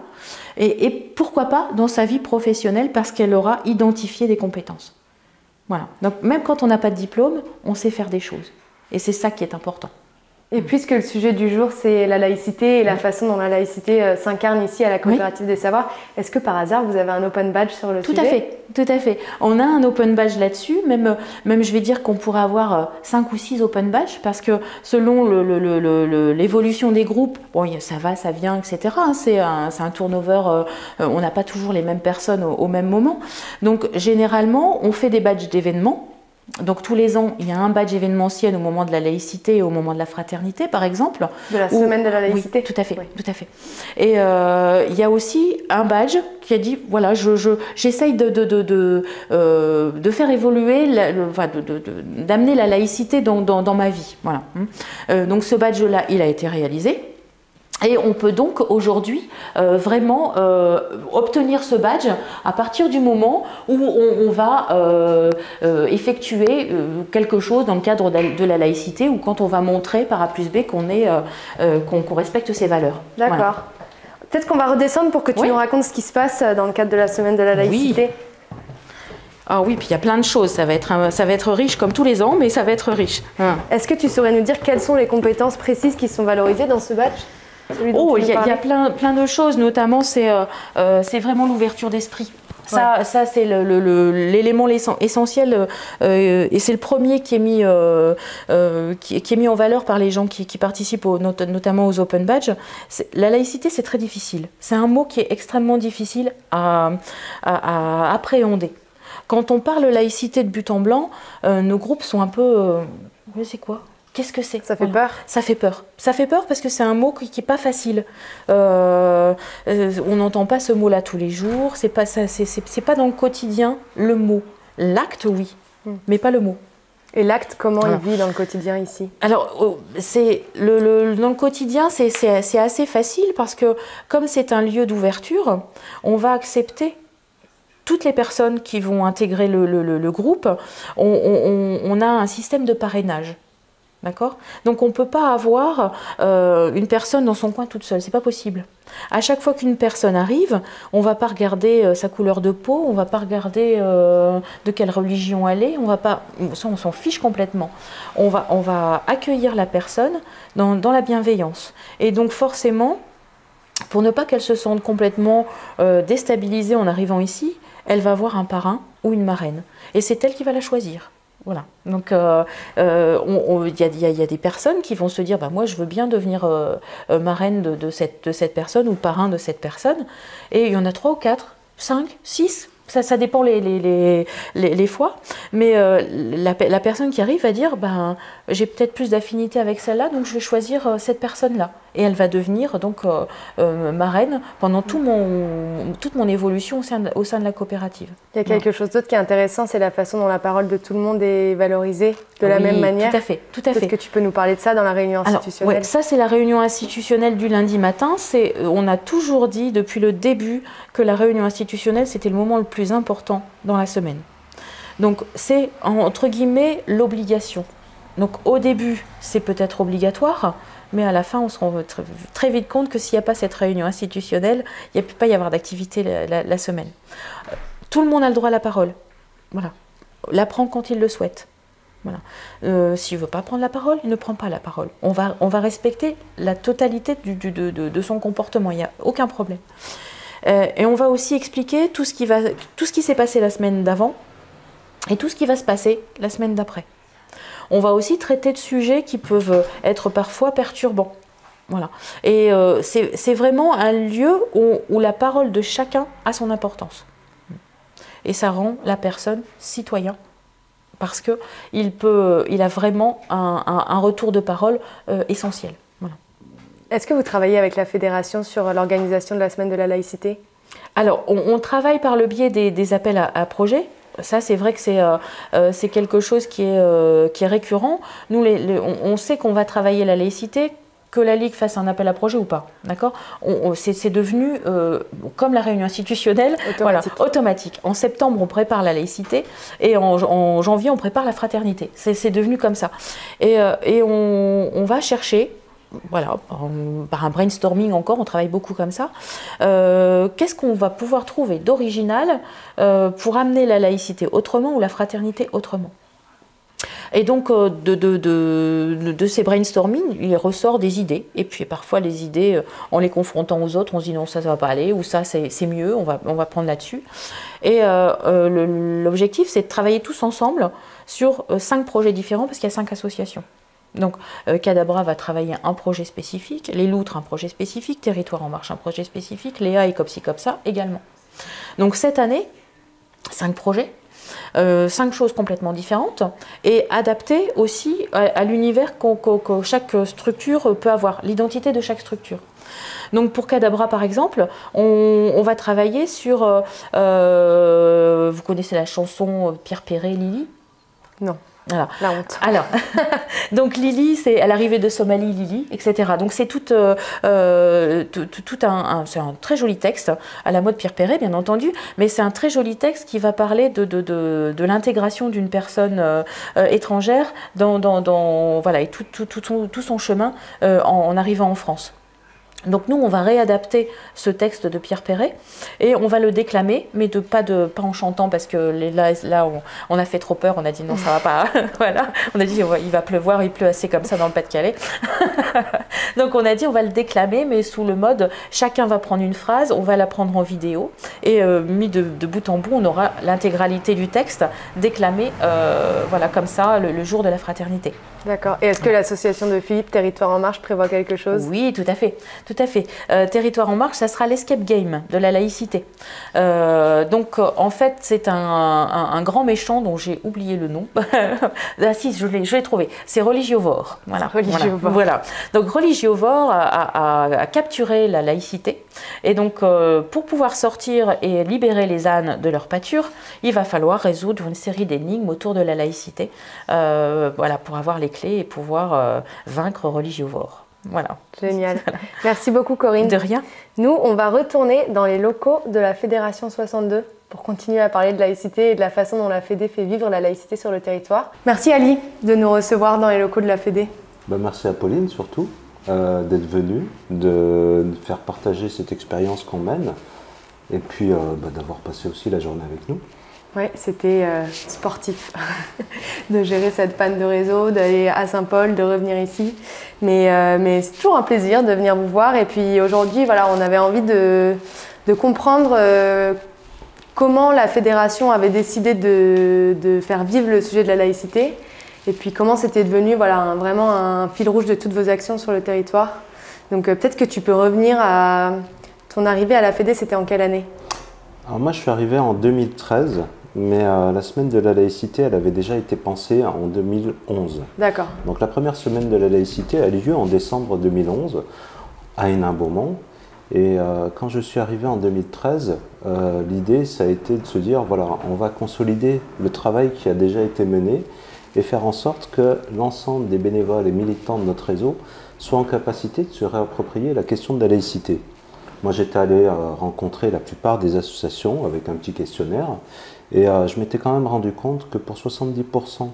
et pourquoi pas dans sa vie professionnelle parce qu'elle aura identifié des compétences. Voilà. Donc même quand on n'a pas de diplôme, on sait faire des choses. Et c'est ça qui est important. Et puisque le sujet du jour, c'est la laïcité et la façon dont la laïcité s'incarne ici à la Coopérative des Savoirs, est-ce que par hasard, vous avez un open badge sur le sujet? Tout à fait. On a un open badge là-dessus. Même je vais dire qu'on pourrait avoir 5 ou 6 open badges parce que selon l'évolution des groupes, bon, ça va, ça vient, etc. C'est un turnover, on n'a pas toujours les mêmes personnes au même moment. Donc généralement, on fait des badges d'événements. Donc tous les ans, il y a un badge événementiel au moment de la laïcité et au moment de la fraternité, par exemple. De la semaine de la laïcité. Oui, tout à fait, tout à fait. Et il y a aussi un badge qui a dit, voilà, j'essaye de faire évoluer, d'amener la laïcité dans ma vie. Voilà. Donc ce badge-là, il a été réalisé. Et on peut donc aujourd'hui vraiment obtenir ce badge à partir du moment où on va effectuer quelque chose dans le cadre de la laïcité ou quand on va montrer par A plus B qu'on respecte ses valeurs. D'accord. Voilà. Peut-être qu'on va redescendre pour que tu nous racontes ce qui se passe dans le cadre de la semaine de la laïcité. Ah oui, puis il y a plein de choses, ça va être riche comme tous les ans, mais ça va être riche. Est-ce que tu saurais nous dire quelles sont les compétences précises qui sont valorisées dans ce badge? Il y a plein de choses, notamment c'est vraiment l'ouverture d'esprit. Ça c'est l'élément essentiel et c'est le premier qui est mis en valeur par les gens qui participent notamment aux open badges. La laïcité, c'est très difficile. C'est un mot qui est extrêmement difficile à appréhender. Quand on parle laïcité de but en blanc, nos groupes sont un peu... c'est quoi ? Qu'est-ce que c'est? Ça fait peur. Ça fait peur. Ça fait peur parce que c'est un mot qui n'est pas facile. On n'entend pas ce mot-là tous les jours. C'est pas dans le quotidien le mot. L'acte, oui, mais pas le mot. Et l'acte, comment il vit dans le quotidien ici? Alors, dans le quotidien, c'est assez facile parce que comme c'est un lieu d'ouverture, on va accepter toutes les personnes qui vont intégrer le groupe. On a un système de parrainage. D'accord? Donc on ne peut pas avoir une personne dans son coin toute seule, c'est pas possible. À chaque fois qu'une personne arrive, on ne va pas regarder sa couleur de peau, on ne va pas regarder de quelle religion elle est, on s'en fiche complètement. On va accueillir la personne dans la bienveillance. Et donc forcément, pour ne pas qu'elle se sente complètement déstabilisée en arrivant ici, elle va avoir un parrain ou une marraine. Et c'est elle qui va la choisir. Voilà. Donc, il y a des personnes qui vont se dire moi, je veux bien devenir marraine de cette personne ou parrain de cette personne. Et il y en a 3 ou 4, 5, 6. Ça dépend les fois. Mais la personne qui arrive va dire j'ai peut-être plus d'affinité avec celle-là, donc je vais choisir cette personne-là. Et elle va devenir donc marraine pendant toute mon évolution au sein de la coopérative. Il y a quelque chose d'autre qui est intéressant, c'est la façon dont la parole de tout le monde est valorisée de la même manière. Tout à fait. Est-ce que tu peux nous parler de ça dans la réunion institutionnelle? Alors, ça c'est la réunion institutionnelle du lundi matin. On a toujours dit depuis le début que la réunion institutionnelle c'était le moment le plus important dans la semaine. Donc c'est entre guillemets l'obligation. Donc au début c'est peut-être obligatoire, mais à la fin on se rend très vite compte que s'il n'y a pas cette réunion institutionnelle, il ne peut pas y avoir d'activité la semaine. Tout le monde a le droit à la parole. Voilà. La prend quand il le souhaite. Voilà. S'il ne veut pas prendre la parole, il ne prend pas la parole. On va respecter la totalité de son comportement, il n'y a aucun problème. Et on va aussi expliquer tout ce qui s'est passé la semaine d'avant et tout ce qui va se passer la semaine d'après. On va aussi traiter de sujets qui peuvent être parfois perturbants. Voilà. Et c'est vraiment un lieu où la parole de chacun a son importance. Et ça rend la personne citoyen, parce qu'il a vraiment un retour de parole essentiel. Voilà. Est-ce que vous travaillez avec la fédération sur l'organisation de la semaine de la laïcité? Alors, on travaille par le biais des appels à projets. Ça, c'est vrai que c'est quelque chose qui est récurrent. Nous, on sait qu'on va travailler la laïcité, que la Ligue fasse un appel à projet ou pas. D'accord ? C'est devenu, comme la réunion institutionnelle, automatique. Voilà, automatique. En septembre, on prépare la laïcité et en janvier, on prépare la fraternité. C'est devenu comme ça. Et on va chercher, voilà, par un brainstorming encore, on travaille beaucoup comme ça. Qu'est-ce qu'on va pouvoir trouver d'original pour amener la laïcité autrement ou la fraternité autrement? Et donc, de ces brainstorming, il ressort des idées. Et puis, parfois, les idées, en les confrontant aux autres, on se dit non, ça ne va pas aller, ou ça, c'est mieux, on va prendre là-dessus. Et l'objectif, c'est de travailler tous ensemble sur 5 projets différents, parce qu'il y a 5 associations. Donc, Cadabra va travailler un projet spécifique, Les Loutres un projet spécifique, Territoire en Marche un projet spécifique, Léa et Copsi Copsa également. Donc, cette année, 5 projets. 5 choses complètement différentes et adaptées aussi à l'univers que chaque structure peut avoir, l'identité de chaque structure. Donc pour Cadabra par exemple, on va travailler sur, vous connaissez la chanson Pierre Perret, Lily? Non. Voilà. La honte. Alors, donc Lily, c'est à l'arrivée de Somalie, Lily, etc. Donc c'est c'est un très joli texte, à la mode Pierre Perret, bien entendu, mais c'est un très joli texte qui va parler de l'intégration d'une personne étrangère voilà, et tout son chemin en arrivant en France. Donc nous, on va réadapter ce texte de Pierre Perret et on va le déclamer, mais pas en chantant, parce que là on a fait trop peur, on a dit non, ça va pas. Voilà, on a dit il va pleuvoir, il pleut assez comme ça dans le Pas-de-Calais. Donc on a dit on va le déclamer, mais sous le mode chacun va prendre une phrase, on va la prendre en vidéo et mis de bout en bout, on aura l'intégralité du texte déclamé, voilà, comme ça, le jour de la fraternité. D'accord. Et est-ce que l'association de Philippe, Territoire en Marche, prévoit quelque chose? Oui, tout à fait. Tout à fait. Territoire en Marche, ça sera l'escape game de la laïcité. Donc, en fait, c'est un grand méchant dont j'ai oublié le nom. Ah si, je l'ai trouvé. C'est Religiovore. Voilà. Religiovore. Voilà. Donc, Religiovore a capturé la laïcité. Et donc, pour pouvoir sortir et libérer les ânes de leur pâture, il va falloir résoudre une série d'énigmes autour de la laïcité, voilà, pour avoir les clés et pouvoir vaincre Religiovore. Voilà. Génial. Merci beaucoup Corinne. De rien. Nous, on va retourner dans les locaux de la Fédération 62 pour continuer à parler de laïcité et de la façon dont la Fédé fait vivre la laïcité sur le territoire. Merci Ali de nous recevoir dans les locaux de la Fédé. Merci à Pauline surtout d'être venue, de faire partager cette expérience qu'on mène et puis d'avoir passé aussi la journée avec nous. Oui, c'était sportif de gérer cette panne de réseau, d'aller à Saint-Paul, de revenir ici. Mais c'est toujours un plaisir de venir vous voir. Et puis aujourd'hui, voilà, on avait envie de comprendre comment la fédération avait décidé de faire vivre le sujet de la laïcité. Et puis comment c'était devenu vraiment un fil rouge de toutes vos actions sur le territoire. Donc peut-être que tu peux revenir à ton arrivée à la Fédé, c'était en quelle année? Alors moi je suis arrivé en 2013. Mais la semaine de la laïcité, elle avait déjà été pensée en 2011. D'accord. Donc la première semaine de la laïcité a eu lieu en décembre 2011 à Hénin-Beaumont. Et quand je suis arrivé en 2013, l'idée, ça a été de se dire, voilà, on va consolider le travail qui a déjà été mené et faire en sorte que l'ensemble des bénévoles et militants de notre réseau soient en capacité de se réapproprier la question de la laïcité. Moi, j'étais allé rencontrer la plupart des associations avec un petit questionnaire. Et je m'étais quand même rendu compte que pour 70%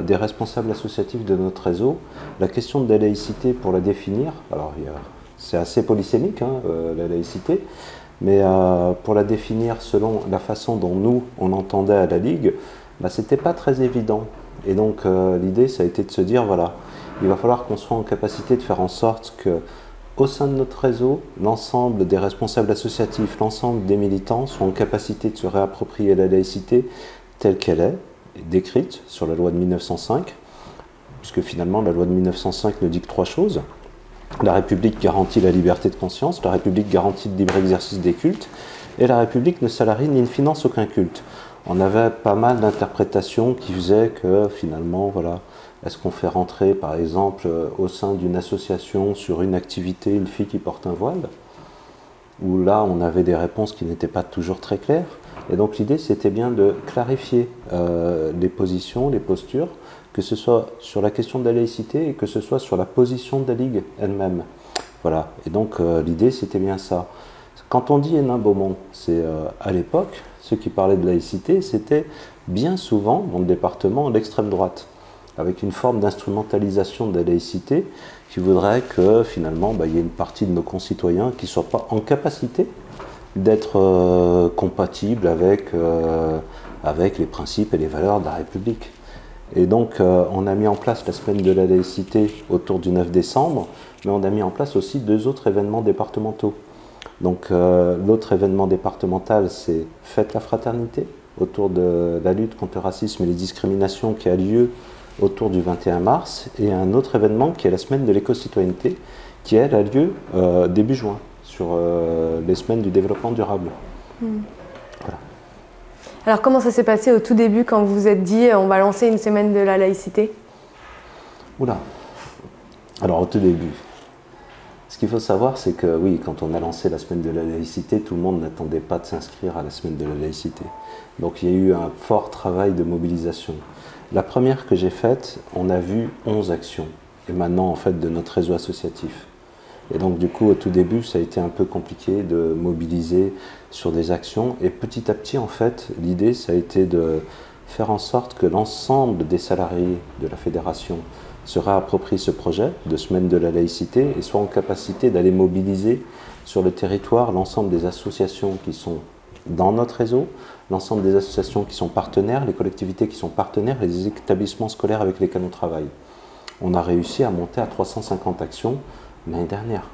des responsables associatifs de notre réseau, la question de la laïcité, pour la définir, alors c'est assez polysémique, la laïcité, mais pour la définir selon la façon dont nous, on entendait à la Ligue, c'était pas très évident. Et donc l'idée, ça a été de se dire, voilà, il va falloir qu'on soit en capacité de faire en sorte que au sein de notre réseau, l'ensemble des responsables associatifs, l'ensemble des militants sont en capacité de se réapproprier la laïcité telle qu'elle est, décrite sur la loi de 1905, puisque finalement la loi de 1905 ne dit que 3 choses. La République garantit la liberté de conscience, la République garantit le libre exercice des cultes, et la République ne salarie ni ne finance aucun culte. On avait pas mal d'interprétations qui faisaient que finalement, voilà, est-ce qu'on fait rentrer par exemple au sein d'une association sur une activité une fille qui porte un voile? Où là on avait des réponses qui n'étaient pas toujours très claires. Et donc l'idée c'était bien de clarifier les positions, les postures, que ce soit sur la question de la laïcité et que ce soit sur la position de la Ligue elle-même. Voilà, et donc l'idée c'était bien ça. Quand on dit Hénin Beaumont, c'est à l'époque, ceux qui parlaient de laïcité, c'était bien souvent dans le département l'extrême droite, avec une forme d'instrumentalisation de la laïcité qui voudrait que finalement il y ait une partie de nos concitoyens qui ne soient pas en capacité d'être compatibles avec les principes et les valeurs de la République. Et donc on a mis en place la semaine de la laïcité autour du 9 décembre, mais on a mis en place aussi 2 autres événements départementaux. Donc l'autre événement départemental, c'est Fête la Fraternité, autour de la lutte contre le racisme et les discriminations qui a lieu autour du 21 mars, et un autre événement qui est la semaine de l'éco-citoyenneté, qui elle a lieu début juin, sur les semaines du développement durable. Voilà. Alors comment ça s'est passé au tout début quand vous vous êtes dit on va lancer une semaine de la laïcité? Oula. Alors au tout début, ce qu'il faut savoir, c'est que oui, quand on a lancé la semaine de la laïcité, tout le monde n'attendait pas de s'inscrire à la semaine de la laïcité. Donc il y a eu un fort travail de mobilisation. La première que j'ai faite, on a vu 11 actions émanant en fait de notre réseau associatif. Et donc du coup, au tout début, ça a été un peu compliqué de mobiliser sur des actions. Et petit à petit, en fait, l'idée, ça a été de faire en sorte que l'ensemble des salariés de la fédération se réapproprient ce projet de semaine de la laïcité et soient en capacité d'aller mobiliser sur le territoire l'ensemble des associations qui sont dans notre réseau, l'ensemble des associations qui sont partenaires, les collectivités qui sont partenaires, les établissements scolaires avec lesquels on travaille. On a réussi à monter à 350 actions l'année dernière,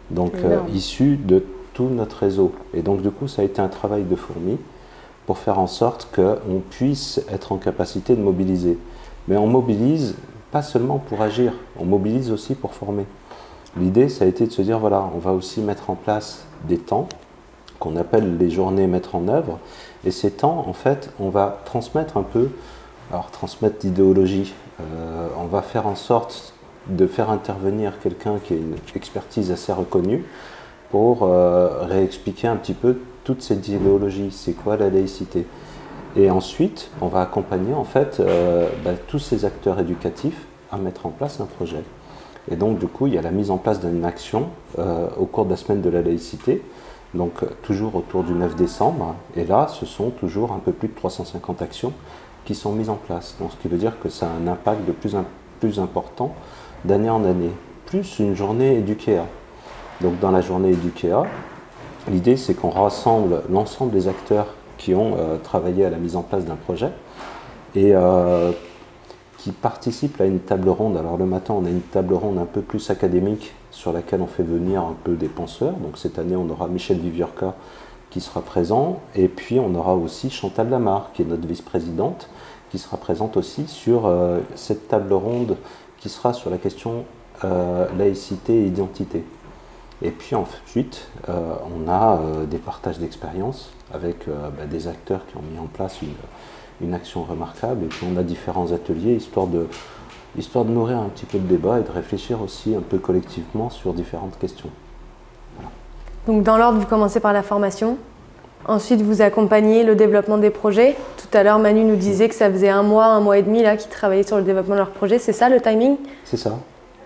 donc issues de tout notre réseau. Et donc du coup, ça a été un travail de fourmi pour faire en sorte qu'on puisse être en capacité de mobiliser. Mais on mobilise pas seulement pour agir, on mobilise aussi pour former. L'idée, ça a été de se dire, voilà, on va aussi mettre en place des temps qu'on appelle les journées mettre en œuvre. Et ces temps, en fait, on va transmettre un peu, alors transmettre l'idéologie, on va faire en sorte de faire intervenir quelqu'un qui a une expertise assez reconnue pour réexpliquer un petit peu toute cette idéologie, c'est quoi la laïcité. Et ensuite, on va accompagner en fait tous ces acteurs éducatifs à mettre en place un projet. Et donc du coup, il y a la mise en place d'une action au cours de la semaine de la laïcité, donc toujours autour du 9 décembre, et là, ce sont toujours un peu plus de 350 actions qui sont mises en place. Donc ce qui veut dire que ça a un impact de plus important d'année en année, plus une journée Eduquea. Donc dans la journée Eduquea, l'idée c'est qu'on rassemble l'ensemble des acteurs qui ont travaillé à la mise en place d'un projet et qui participent à une table ronde. Alors le matin, on a une table ronde un peu plus académique sur laquelle on fait venir un peu des penseurs. Donc cette année, on aura Michel Viviorca qui sera présent, et puis on aura aussi Chantal Lamarre, qui est notre vice-présidente, qui sera présente aussi sur cette table ronde qui sera sur la question laïcité et identité. Et puis ensuite, on a des partages d'expériences avec des acteurs qui ont mis en place une action remarquable, et puis on a différents ateliers histoire de nourrir un petit peu le débat et de réfléchir aussi un peu collectivement sur différentes questions. Voilà. Donc dans l'ordre, vous commencez par la formation, ensuite vous accompagnez le développement des projets. Tout à l'heure, Manu nous disait que ça faisait un mois et demi là qu'ils travaillaient sur le développement de leur projet. C'est ça le timing? C'est ça,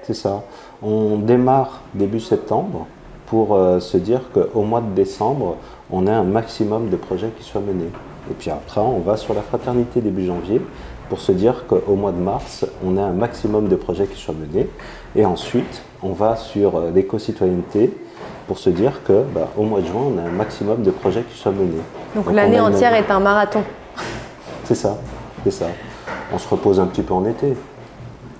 c'est ça. On démarre début septembre pour se dire qu'au mois de décembre, on a un maximum de projets qui soient menés. Et puis après, on va sur la fraternité début janvier pour se dire qu'au mois de mars, on a un maximum de projets qui soient menés. Et ensuite, on va sur l'éco-citoyenneté pour se dire qu'au mois de juin, on a un maximum de projets qui soient menés. Donc l'année entière est un marathon. C'est ça, c'est ça. On se repose un petit peu en été,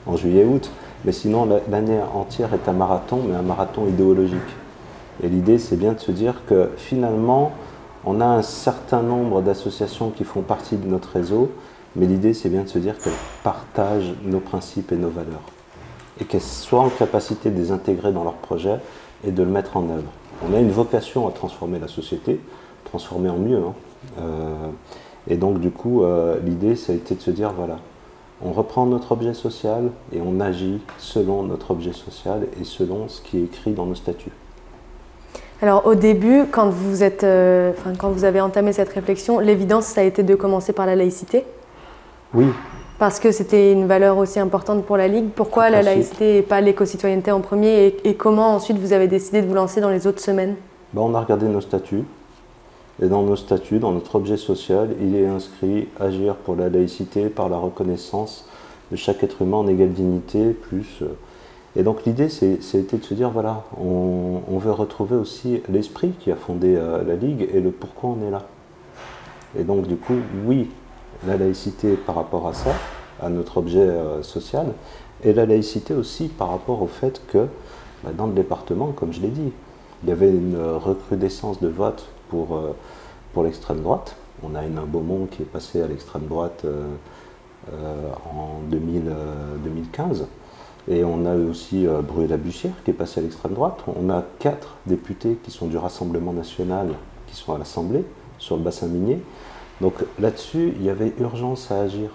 en juillet-août. Mais sinon, l'année entière est un marathon, mais un marathon idéologique. Et l'idée, c'est bien de se dire que finalement, on a un certain nombre d'associations qui font partie de notre réseau, mais l'idée, c'est bien de se dire qu'elles partagent nos principes et nos valeurs. et qu'elles soient en capacité de les intégrer dans leur projet et de le mettre en œuvre. On a une vocation à transformer la société, transformer en mieux. Et donc du coup, l'idée, ça a été de se dire, voilà, on reprend notre objet social et on agit selon notre objet social et selon ce qui est écrit dans nos statuts. Alors au début, quand vous avez entamé cette réflexion, l'évidence, ça a été de commencer par la laïcité? Oui. Parce que c'était une valeur aussi importante pour la Ligue. Pourquoi la laïcité et pas l'éco-citoyenneté en premier, et comment ensuite vous avez décidé de vous lancer dans les autres semaines? On a regardé nos statuts. Et dans nos statuts, dans notre objet social, il est inscrit agir pour la laïcité par la reconnaissance de chaque être humain en égale dignité, plus. Et donc l'idée, c'était de se dire, voilà, on veut retrouver aussi l'esprit qui a fondé la Ligue et le pourquoi on est là. Et donc du coup, oui, la laïcité par rapport à ça, à notre objet social, et la laïcité aussi par rapport au fait que, dans le département, comme je l'ai dit, il y avait une recrudescence de vote pour l'extrême droite. On a Hénin Beaumont qui est passé à l'extrême droite en 2015. Et on a aussi Bruay-Labussière qui est passé à l'extrême droite. On a 4 députés qui sont du Rassemblement national, qui sont à l'Assemblée, sur le bassin minier. Donc là-dessus, il y avait urgence à agir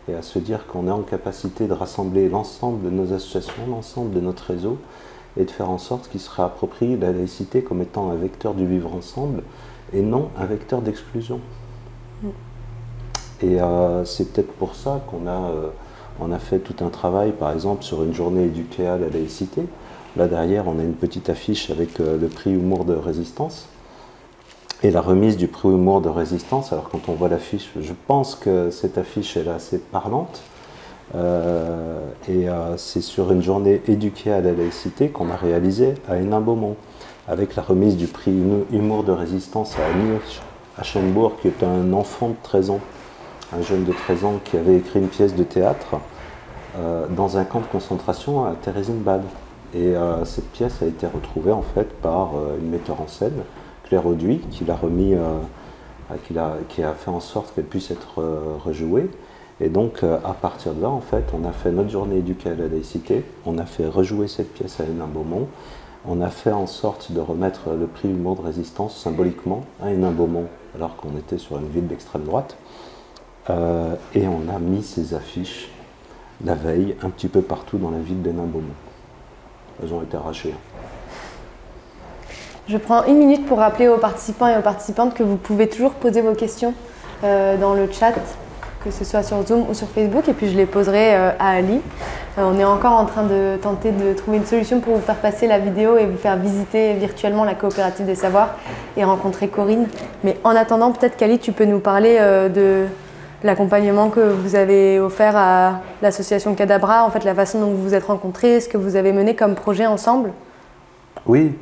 et à se dire qu'on est en capacité de rassembler l'ensemble de nos associations, l'ensemble de notre réseau, et de faire en sorte qu'il se réapproprie la laïcité comme étant un vecteur du vivre ensemble et non un vecteur d'exclusion. Et c'est peut-être pour ça qu'on a fait tout un travail, par exemple, sur une journée éduquée à la laïcité. Là derrière, on a une petite affiche avec le prix Humour de Résistance et la remise du prix Humour de Résistance. Alors quand on voit l'affiche, je pense que cette affiche est assez parlante. C'est sur une journée éduquée à la laïcité qu'on a réalisé à Hénin Beaumont, avec la remise du prix Humour de Résistance à Annie Aschenbourg, qui est un enfant de 13 ans, un jeune de 13 ans qui avait écrit une pièce de théâtre dans un camp de concentration à Theresienbad. Et cette pièce a été retrouvée en fait par une metteur en scène, Claire Auduit, qui l'a remis, qui a fait en sorte qu'elle puisse être rejouée. Et donc, à partir de là, en fait, on a fait notre journée éduquée à la laïcité, on a fait rejouer cette pièce à Hénin Beaumont, on a fait en sorte de remettre le prix Humour de Résistance symboliquement à Hénin Beaumont, alors qu'on était sur une ville d'extrême droite. Et on a mis ces affiches la veille un petit peu partout dans la ville d'Hénin Beaumont. Elles ont été arrachées. Je prends une minute pour rappeler aux participants et aux participantes que vous pouvez toujours poser vos questions dans le chat, que ce soit sur Zoom ou sur Facebook, et puis je les poserai à Ali. On est encore en train de tenter de trouver une solution pour vous faire passer la vidéo et vous faire visiter virtuellement la coopérative des savoirs et rencontrer Corinne. Mais en attendant, peut-être qu'Ali, tu peux nous parler de l'accompagnement que vous avez offert à l'association Cadabra, en fait la façon dont vous vous êtes rencontrés, ce que vous avez mené comme projet ensemble. Oui.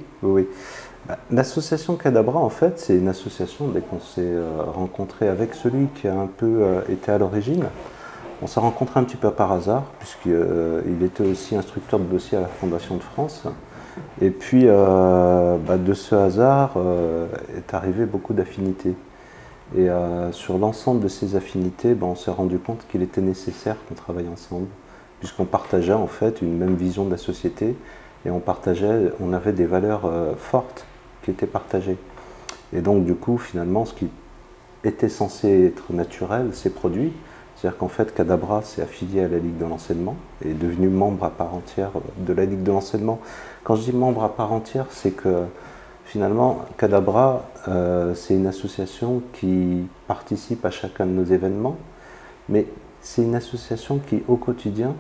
L'association Cadabra, en fait, c'est une association, dès qu'on s'est rencontré avec celui qui a un peu été à l'origine, on s'est rencontré un petit peu par hasard, puisqu'il était aussi instructeur de dossier à la Fondation de France. Et puis, de ce hasard est arrivé beaucoup d'affinités. Et sur l'ensemble de ces affinités, on s'est rendu compte qu'il était nécessaire qu'on travaille ensemble, puisqu'on partageait en fait une même vision de la société, et on avait des valeurs fortes qui étaient partagées. Et donc du coup, finalement, ce qui était censé être naturel s'est produit. C'est-à-dire qu'en fait, Cadabra s'est affilié à la Ligue de l'enseignement et est devenu membre à part entière de la Ligue de l'enseignement. Quand je dis membre à part entière, c'est que finalement, Cadabra, c'est une association qui participe à chacun de nos événements, mais c'est une association qui, au quotidien,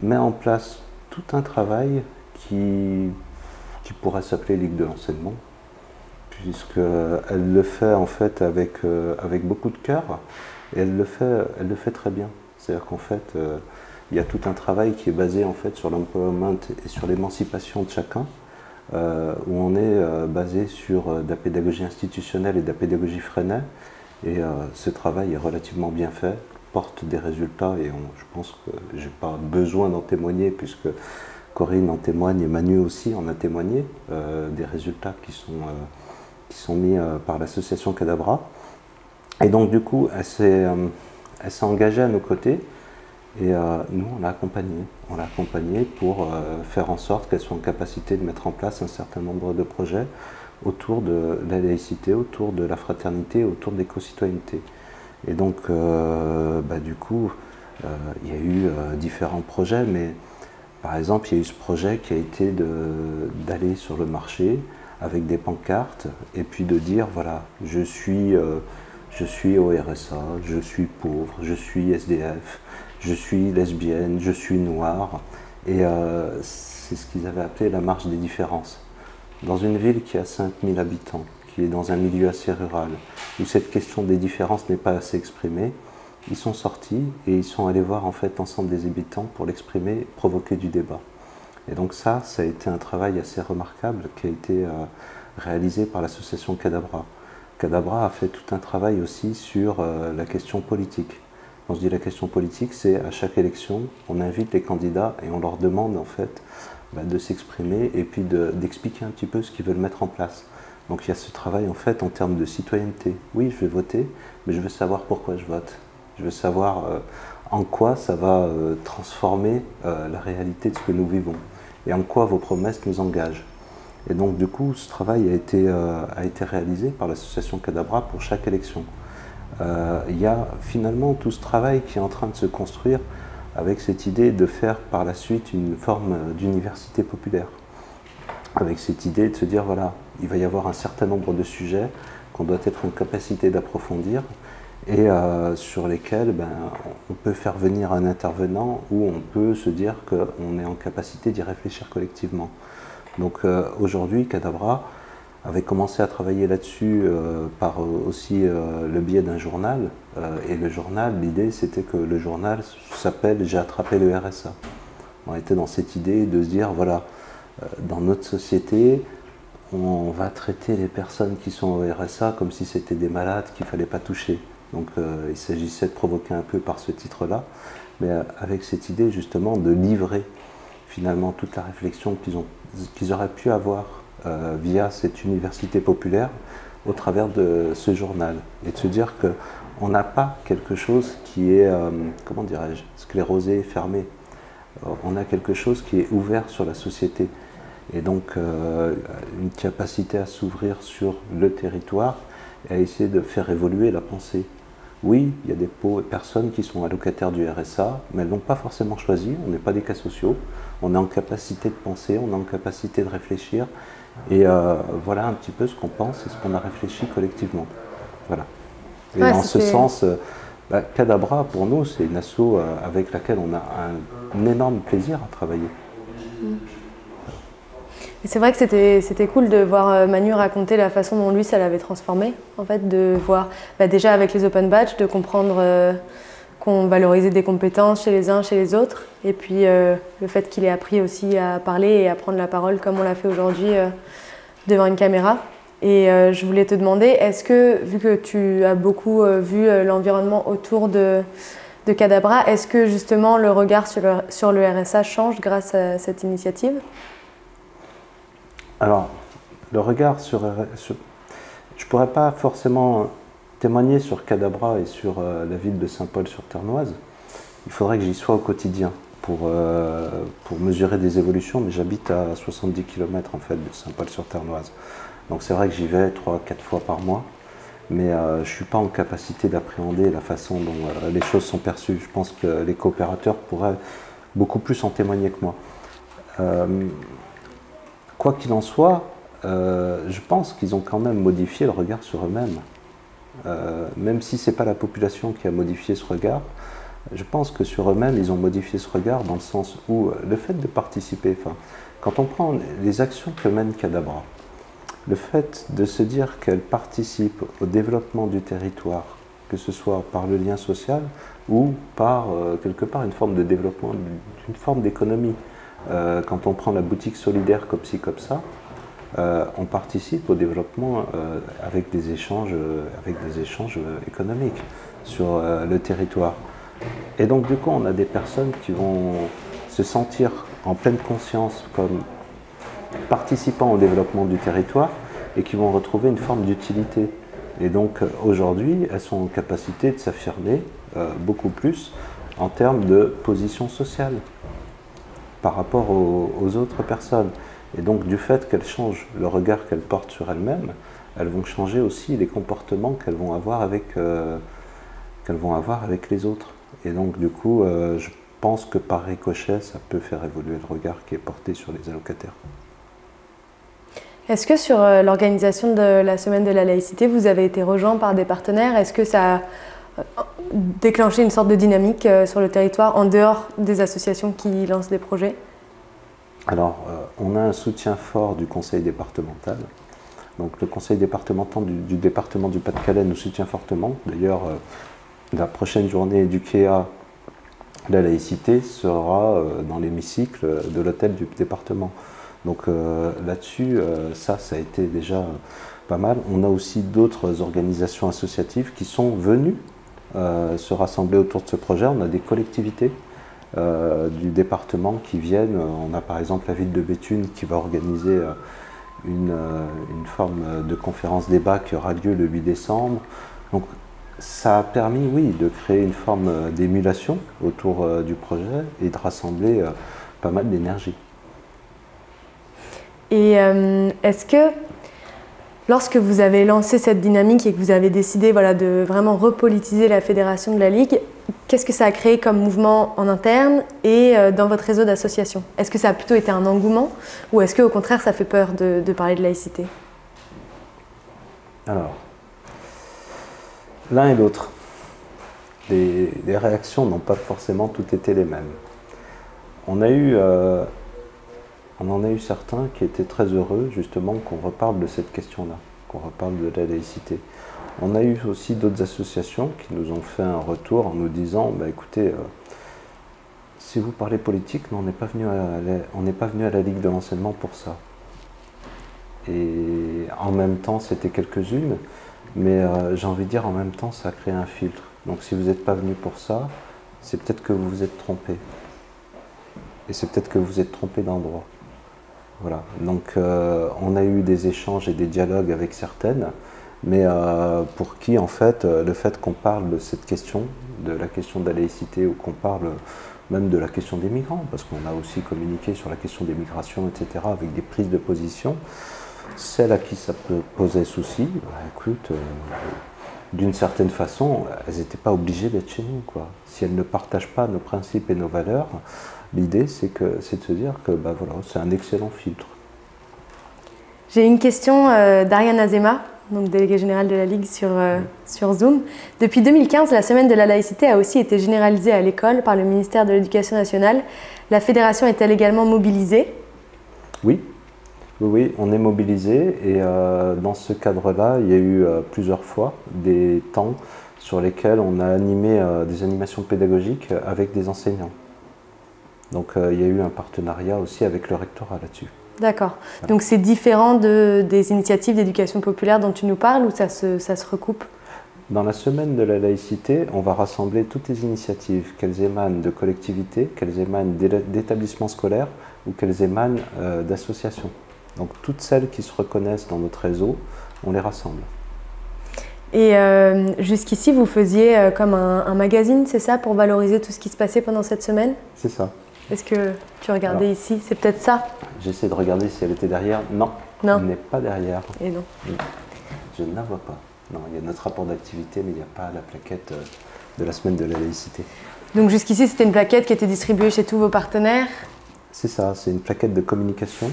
met en place tout un travail qui pourrait s'appeler Ligue de l'enseignement, puisqu'elle le fait en fait avec beaucoup de cœur, et elle le fait très bien. C'est-à-dire qu'en fait, il y a tout un travail qui est basé en fait sur l'empowerment et sur l'émancipation de chacun, où on est basé sur de la pédagogie institutionnelle et de la pédagogie Freinet, et ce travail est relativement bien fait, porte des résultats, et je pense que je n'ai pas besoin d'en témoigner, puisque Corinne en témoigne et Manu aussi en a témoigné, des résultats qui sont mis par l'association Cadabra. Et donc du coup, elle s'est engagée à nos côtés, Et nous, on l'a accompagnée. On l'a accompagnée pour faire en sorte qu'elle soit en capacité de mettre en place un certain nombre de projets autour de la laïcité, autour de la fraternité, autour de l'éco-citoyenneté. Et donc, du coup, il y a eu différents projets, mais par exemple, il y a eu ce projet qui a été d'aller sur le marché avec des pancartes et puis de dire, voilà, je suis au RSA, je suis pauvre, je suis SDF, je suis lesbienne, je suis noire. Et c'est ce qu'ils avaient appelé la marche des différences. Dans une ville qui a 5000 habitants, qui est dans un milieu assez rural, où cette question des différences n'est pas assez exprimée, ils sont sortis et ils sont allés voir en fait l'ensemble des habitants pour l'exprimer, provoquer du débat. Et donc ça a été un travail assez remarquable qui a été réalisé par l'association Cadabra. Cadabra a fait tout un travail aussi sur la question politique. Quand je dis la question politique, c'est à chaque élection, on invite les candidats et on leur demande en fait de s'exprimer et puis d'expliquer un petit peu ce qu'ils veulent mettre en place. Donc il y a ce travail en fait en termes de citoyenneté. Oui, je vais voter, mais je veux savoir pourquoi je vote. Je veux savoir en quoi ça va transformer la réalité de ce que nous vivons et en quoi vos promesses nous engagent. Et donc du coup, ce travail a été réalisé par l'association Cadabra pour chaque élection. Il y a finalement tout ce travail qui est en train de se construire avec cette idée de faire par la suite une forme d'université populaire. Avec cette idée de se dire, voilà, il va y avoir un certain nombre de sujets qu'on doit être en capacité d'approfondir et sur lesquels on peut faire venir un intervenant ou on peut se dire qu'on est en capacité d'y réfléchir collectivement. Donc aujourd'hui, Cadabra avait commencé à travailler là-dessus par aussi le biais d'un journal. Et le journal, l'idée c'était que le journal s'appelle « J'ai attrapé le RSA ». On était dans cette idée de se dire, voilà, dans notre société, on va traiter les personnes qui sont au RSA comme si c'était des malades qu'il ne fallait pas toucher. Donc il s'agissait de provoquer un peu par ce titre-là, mais avec cette idée justement de livrer finalement toute la réflexion qu'ils auraient pu avoir via cette université populaire au travers de ce journal. Et de se dire qu'on n'a pas quelque chose qui est, comment dirais-je, sclérosé, fermé. On a quelque chose qui est ouvert sur la société. Et donc une capacité à s'ouvrir sur le territoire et à essayer de faire évoluer la pensée. Oui, il y a des personnes qui sont allocataires du RSA, mais elles ne l'ont pas forcément choisi, on n'est pas des cas sociaux, on est en capacité de penser, on est en capacité de réfléchir, et voilà un petit peu ce qu'on pense et ce qu'on a réfléchi collectivement. Voilà. Et en ce sens, Cadabra, pour nous, c'est une asso avec laquelle on a un énorme plaisir à travailler. C'est vrai que c'était cool de voir Manu raconter la façon dont lui ça l'avait transformé, en fait, de voir déjà avec les open badges, de comprendre qu'on valorisait des compétences chez les uns, chez les autres, et puis le fait qu'il ait appris aussi à parler et à prendre la parole comme on l'a fait aujourd'hui devant une caméra. Et je voulais te demander, est-ce que, vu que tu as beaucoup vu l'environnement autour de Cadabra, est-ce que justement le regard sur le RSA change grâce à cette initiative ? Alors, le regard sur... Je ne pourrais pas forcément témoigner sur Cadabra et sur la ville de Saint-Paul-sur-Ternoise. Il faudrait que j'y sois au quotidien pour mesurer des évolutions, mais j'habite à 70 km en fait de Saint-Paul-sur-Ternoise. Donc c'est vrai que j'y vais 3-4 fois par mois, mais je ne suis pas en capacité d'appréhender la façon dont les choses sont perçues. Je pense que les coopérateurs pourraient beaucoup plus en témoigner que moi. Quoi qu'il en soit, je pense qu'ils ont quand même modifié le regard sur eux-mêmes. Même si ce n'est pas la population qui a modifié ce regard, je pense que sur eux-mêmes, ils ont modifié ce regard dans le sens où le fait de participer, quand on prend les actions que mène Cadabra, le fait de se dire qu'elle participe au développement du territoire, que ce soit par le lien social ou par quelque part une forme de développement, une forme d'économie. Quand on prend la boutique solidaire comme ci, comme ça, on participe au développement avec des échanges économiques sur le territoire. Et donc du coup, on a des personnes qui vont se sentir en pleine conscience comme participant au développement du territoire et qui vont retrouver une forme d'utilité. Et donc aujourd'hui, elles sont en capacité de s'affirmer beaucoup plus en termes de position sociale par rapport aux autres personnes. Et donc du fait qu'elles changent le regard qu'elles portent sur elles-mêmes, elles vont changer aussi les comportements qu'elles vont avoir avec les autres. Et donc du coup, je pense que par ricochet, ça peut faire évoluer le regard qui est porté sur les allocataires. Est-ce que sur l'organisation de la semaine de la laïcité, vous avez été rejoint par des partenaires? Est-ce que ça a déclenché une sorte de dynamique sur le territoire en dehors des associations qui lancent des projets? Alors, on a un soutien fort du conseil départemental. Donc le conseil départemental du département du Pas-de-Calais nous soutient fortement. D'ailleurs, la prochaine journée du KEA, la laïcité, sera dans l'hémicycle de l'hôtel du département. Donc là-dessus, ça a été déjà pas mal. On a aussi d'autres organisations associatives qui sont venues se rassembler autour de ce projet. On a des collectivités du département qui viennent. On a par exemple la ville de Béthune qui va organiser une forme de conférence-débat qui aura lieu le 8 décembre. Donc ça a permis, oui, de créer une forme d'émulation autour du projet et de rassembler pas mal d'énergie. Et est-ce que lorsque vous avez lancé cette dynamique et que vous avez décidé de vraiment repolitiser la fédération de la Ligue, qu'est-ce que ça a créé comme mouvement en interne et dans votre réseau d'associations? Est-ce que ça a plutôt été un engouement ou est-ce qu'au contraire ça fait peur de parler de laïcité? Alors, l'un et l'autre. Les réactions n'ont pas forcément toutes été les mêmes. On en a eu certains qui étaient très heureux justement qu'on reparle de cette question-là, qu'on reparle de la laïcité. On a eu aussi d'autres associations qui nous ont fait un retour en nous disant écoutez, si vous parlez politique, nous, on n'est pas venu à la Ligue de l'enseignement pour ça. Et en même temps, c'était quelques-unes, mais j'ai envie de dire en même temps, ça a créé un filtre. Donc si vous n'êtes pas venu pour ça, c'est peut-être que vous vous êtes trompé. Et c'est peut-être que vous êtes trompé d'endroit. Voilà. Donc on a eu des échanges et des dialogues avec certaines, mais pour qui en fait le fait qu'on parle de cette question, de la question de la laïcité, ou qu'on parle même de la question des migrants, parce qu'on a aussi communiqué sur la question des migrations, etc., avec des prises de position, celles à qui ça peut poser souci, écoute, d'une certaine façon, elles n'étaient pas obligées d'être chez nous, quoi. Si elles ne partagent pas nos principes et nos valeurs, l'idée c'est de se dire que voilà, c'est un excellent filtre. J'ai une question d'Ariane Azema, donc déléguée générale de la Ligue sur Zoom. Depuis 2015, la semaine de la laïcité a aussi été généralisée à l'école par le ministère de l'Éducation nationale. La fédération est-elle également mobilisée? Oui. Oui, on est mobilisé et dans ce cadre-là, il y a eu plusieurs fois des temps sur lesquels on a animé des animations pédagogiques avec des enseignants. Donc il y a eu un partenariat aussi avec le rectorat là-dessus. D'accord. Voilà. Donc c'est différent des initiatives d'éducation populaire dont tu nous parles ou ça se recoupe? Dans la semaine de la laïcité, on va rassembler toutes les initiatives, qu'elles émanent de collectivités, qu'elles émanent d'établissements scolaires ou qu'elles émanent d'associations. Donc toutes celles qui se reconnaissent dans notre réseau, on les rassemble. Et jusqu'ici, vous faisiez comme un magazine, c'est ça, pour valoriser tout ce qui se passait pendant cette semaine? C'est ça. Est-ce que tu regardais ici? C'est peut-être ça? J'essaie de regarder si elle était derrière. Non, elle n'est pas derrière. Et non. Je ne la vois pas. Non, il y a notre rapport d'activité, mais il n'y a pas la plaquette de la semaine de la laïcité. Donc jusqu'ici, c'était une plaquette qui était distribuée chez tous vos partenaires? C'est ça, c'est une plaquette de communication,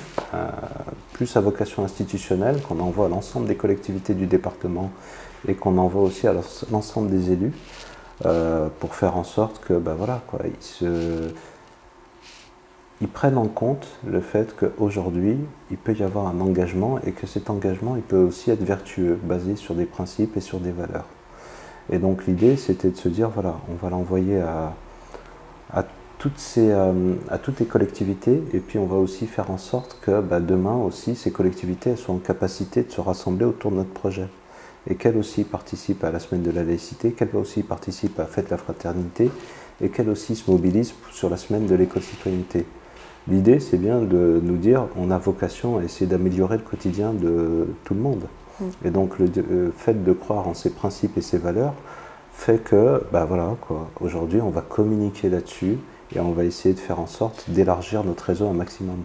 plus à vocation institutionnelle, qu'on envoie à l'ensemble des collectivités du département et qu'on envoie aussi à l'ensemble des élus pour faire en sorte que, voilà, quoi, ils prennent en compte le fait qu'aujourd'hui, il peut y avoir un engagement et que cet engagement, il peut aussi être vertueux, basé sur des principes et sur des valeurs. Et donc l'idée, c'était de se dire, voilà, on va l'envoyer à toutes les collectivités et puis on va aussi faire en sorte que demain aussi ces collectivités elles soient en capacité de se rassembler autour de notre projet et qu'elles aussi participent à la semaine de la laïcité, qu'elles aussi participent à Fête la Fraternité et qu'elles aussi se mobilisent sur la semaine de l'éco-citoyenneté. L'idée c'est bien de nous dire on a vocation à essayer d'améliorer le quotidien de tout le monde et donc le fait de croire en ces principes et ces valeurs fait que, voilà, quoi, aujourd'hui, on va communiquer là-dessus et on va essayer de faire en sorte d'élargir notre réseau un maximum.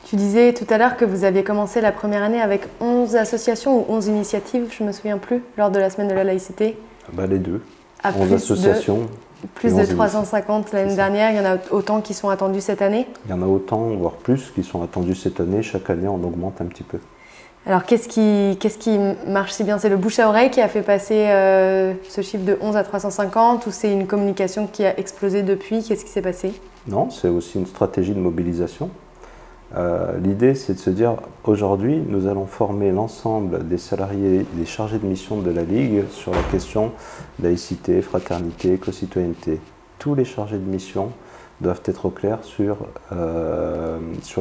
Tu disais tout à l'heure que vous aviez commencé la première année avec 11 associations ou 11 initiatives, je ne me souviens plus, lors de la semaine de la laïcité. Les deux. À 11 associations. Plus de 350 l'année dernière, il y en a autant qui sont attendus cette année? Il y en a autant, voire plus, qui sont attendus cette année. Chaque année, on augmente un petit peu. Alors, qu'est-ce qui marche si bien? C'est le bouche à oreille qui a fait passer ce chiffre de 11 à 350 ou c'est une communication qui a explosé depuis? Qu'est-ce qui s'est passé? Non, c'est aussi une stratégie de mobilisation. L'idée, c'est de se dire, aujourd'hui, nous allons former l'ensemble des salariés, des chargés de mission de la Ligue sur la question laïcité, fraternité, éco-citoyenneté. Tous les chargés de mission doivent être au clair sur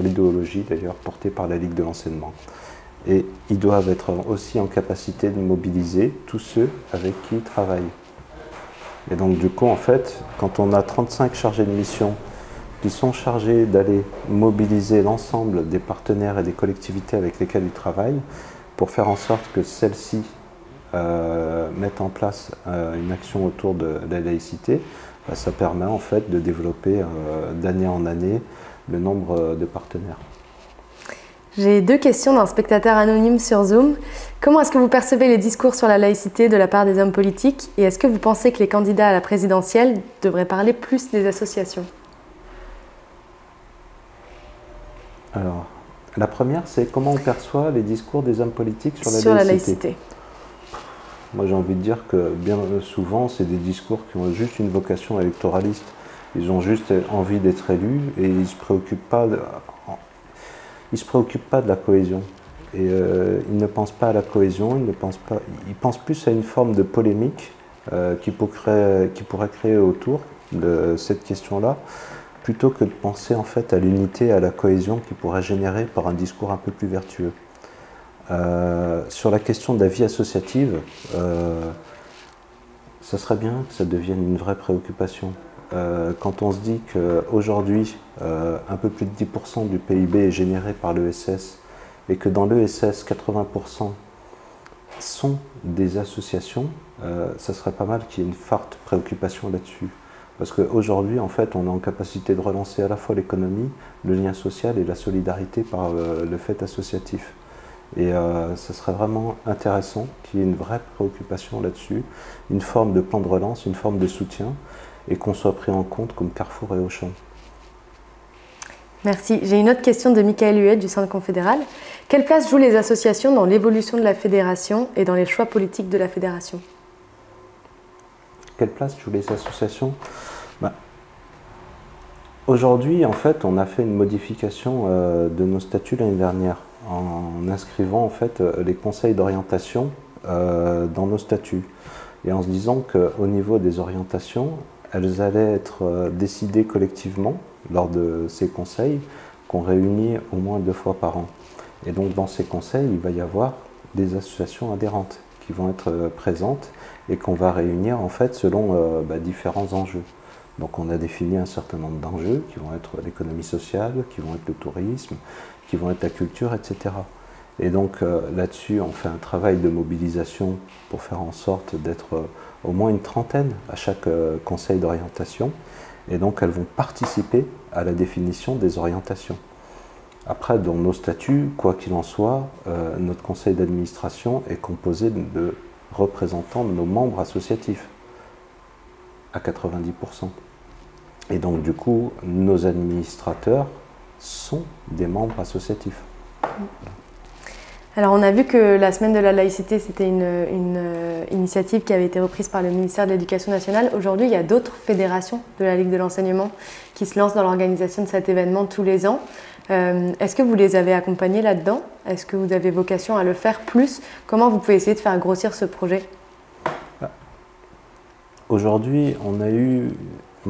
l'idéologie, d'ailleurs, portée par la Ligue de l'enseignement. Et ils doivent être aussi en capacité de mobiliser tous ceux avec qui ils travaillent. Et donc, du coup, en fait, quand on a 35 chargés de mission qui sont chargés d'aller mobiliser l'ensemble des partenaires et des collectivités avec lesquelles ils travaillent pour faire en sorte que celles-ci mettent en place une action autour de la laïcité, ça permet en fait de développer d'année en année le nombre de partenaires. J'ai deux questions d'un spectateur anonyme sur Zoom. Comment est-ce que vous percevez les discours sur la laïcité de la part des hommes politiques et est-ce que vous pensez que les candidats à la présidentielle devraient parler plus des associations? Alors, la première, c'est comment on perçoit les discours des hommes politiques sur la laïcité. Moi, j'ai envie de dire que bien souvent, c'est des discours qui ont juste une vocation électoraliste. Ils ont juste envie d'être élus et ils ne se préoccupent pas de la cohésion. Et ils ne pensent pas à la cohésion, ils pensent plus à une forme de polémique qui pourrait créer autour de cette question-là, plutôt que de penser en fait à l'unité, à la cohésion qui pourrait générer par un discours un peu plus vertueux. Sur la question de la vie associative, ça serait bien que ça devienne une vraie préoccupation. Quand on se dit qu'aujourd'hui, un peu plus de 10% du PIB est généré par l'ESS et que dans l'ESS, 80% sont des associations, ça serait pas mal qu'il y ait une forte préoccupation là-dessus. Parce qu'aujourd'hui, en fait, on est en capacité de relancer à la fois l'économie, le lien social et la solidarité par le fait associatif. Et ça serait vraiment intéressant qu'il y ait une vraie préoccupation là-dessus, une forme de plan de relance, une forme de soutien, et qu'on soit pris en compte comme Carrefour et Auchan. Merci. J'ai une autre question de Michael Huet du Centre confédéral. Quelle place jouent les associations dans l'évolution de la fédération et dans les choix politiques de la fédération? Quelle place jouent les associations? Aujourd'hui, en fait, on a fait une modification de nos statuts l'année dernière en inscrivant en fait les conseils d'orientation dans nos statuts et en se disant qu'au niveau des orientations, elles allaient être décidées collectivement lors de ces conseils qu'on réunit au moins 2 fois par an. Et donc dans ces conseils, il va y avoir des associations adhérentes qui vont être présentes et qu'on va réunir en fait selon différents enjeux. Donc on a défini un certain nombre d'enjeux qui vont être l'économie sociale, qui vont être le tourisme, qui vont être la culture, etc. Et donc là-dessus, on fait un travail de mobilisation pour faire en sorte d'être au moins une trentaine à chaque conseil d'orientation. Et donc elles vont participer à la définition des orientations. Après, dans nos statuts, quoi qu'il en soit, notre conseil d'administration est composé de représentants de nos membres associatifs, à 90%. Et donc du coup, nos administrateurs sont des membres associatifs. Alors on a vu que la semaine de la laïcité, c'était une initiative qui avait été reprise par le ministère de l'Éducation nationale. Aujourd'hui, il y a d'autres fédérations de la Ligue de l'enseignement qui se lancent dans l'organisation de cet événement tous les ans. Est-ce que vous les avez accompagnés là-dedans? Est-ce que vous avez vocation à le faire plus? Comment vous pouvez essayer de faire grossir ce projet? Aujourd'hui, on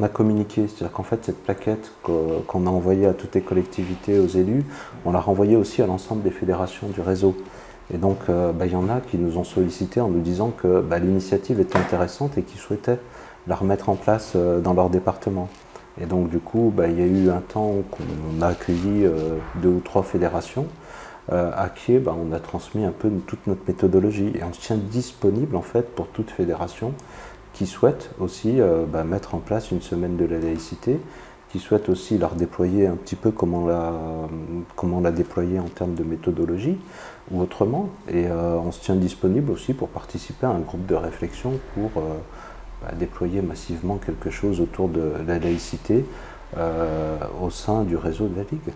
a communiqué, c'est-à-dire qu'en fait cette plaquette qu'on a envoyée à toutes les collectivités, aux élus, on l'a renvoyée aussi à l'ensemble des fédérations du réseau. Et donc il y en a qui nous ont sollicité en nous disant que l'initiative était intéressante et qui souhaitaient la remettre en place dans leur département. Et donc du coup, il y a eu un temps qu'on a accueilli 2 ou 3 fédérations à qui on a transmis un peu toute notre méthodologie et on se tient disponible en fait pour toute fédération qui souhaite aussi mettre en place une semaine de la laïcité, qui souhaite aussi la redéployer un petit peu comme on l'a déployé en termes de méthodologie ou autrement. Et on se tient disponible aussi pour participer à un groupe de réflexion pour déployer massivement quelque chose autour de la laïcité au sein du réseau de la Ligue.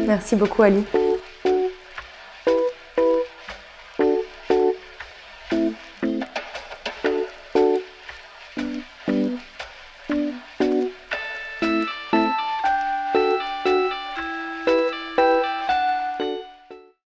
Merci beaucoup Ali.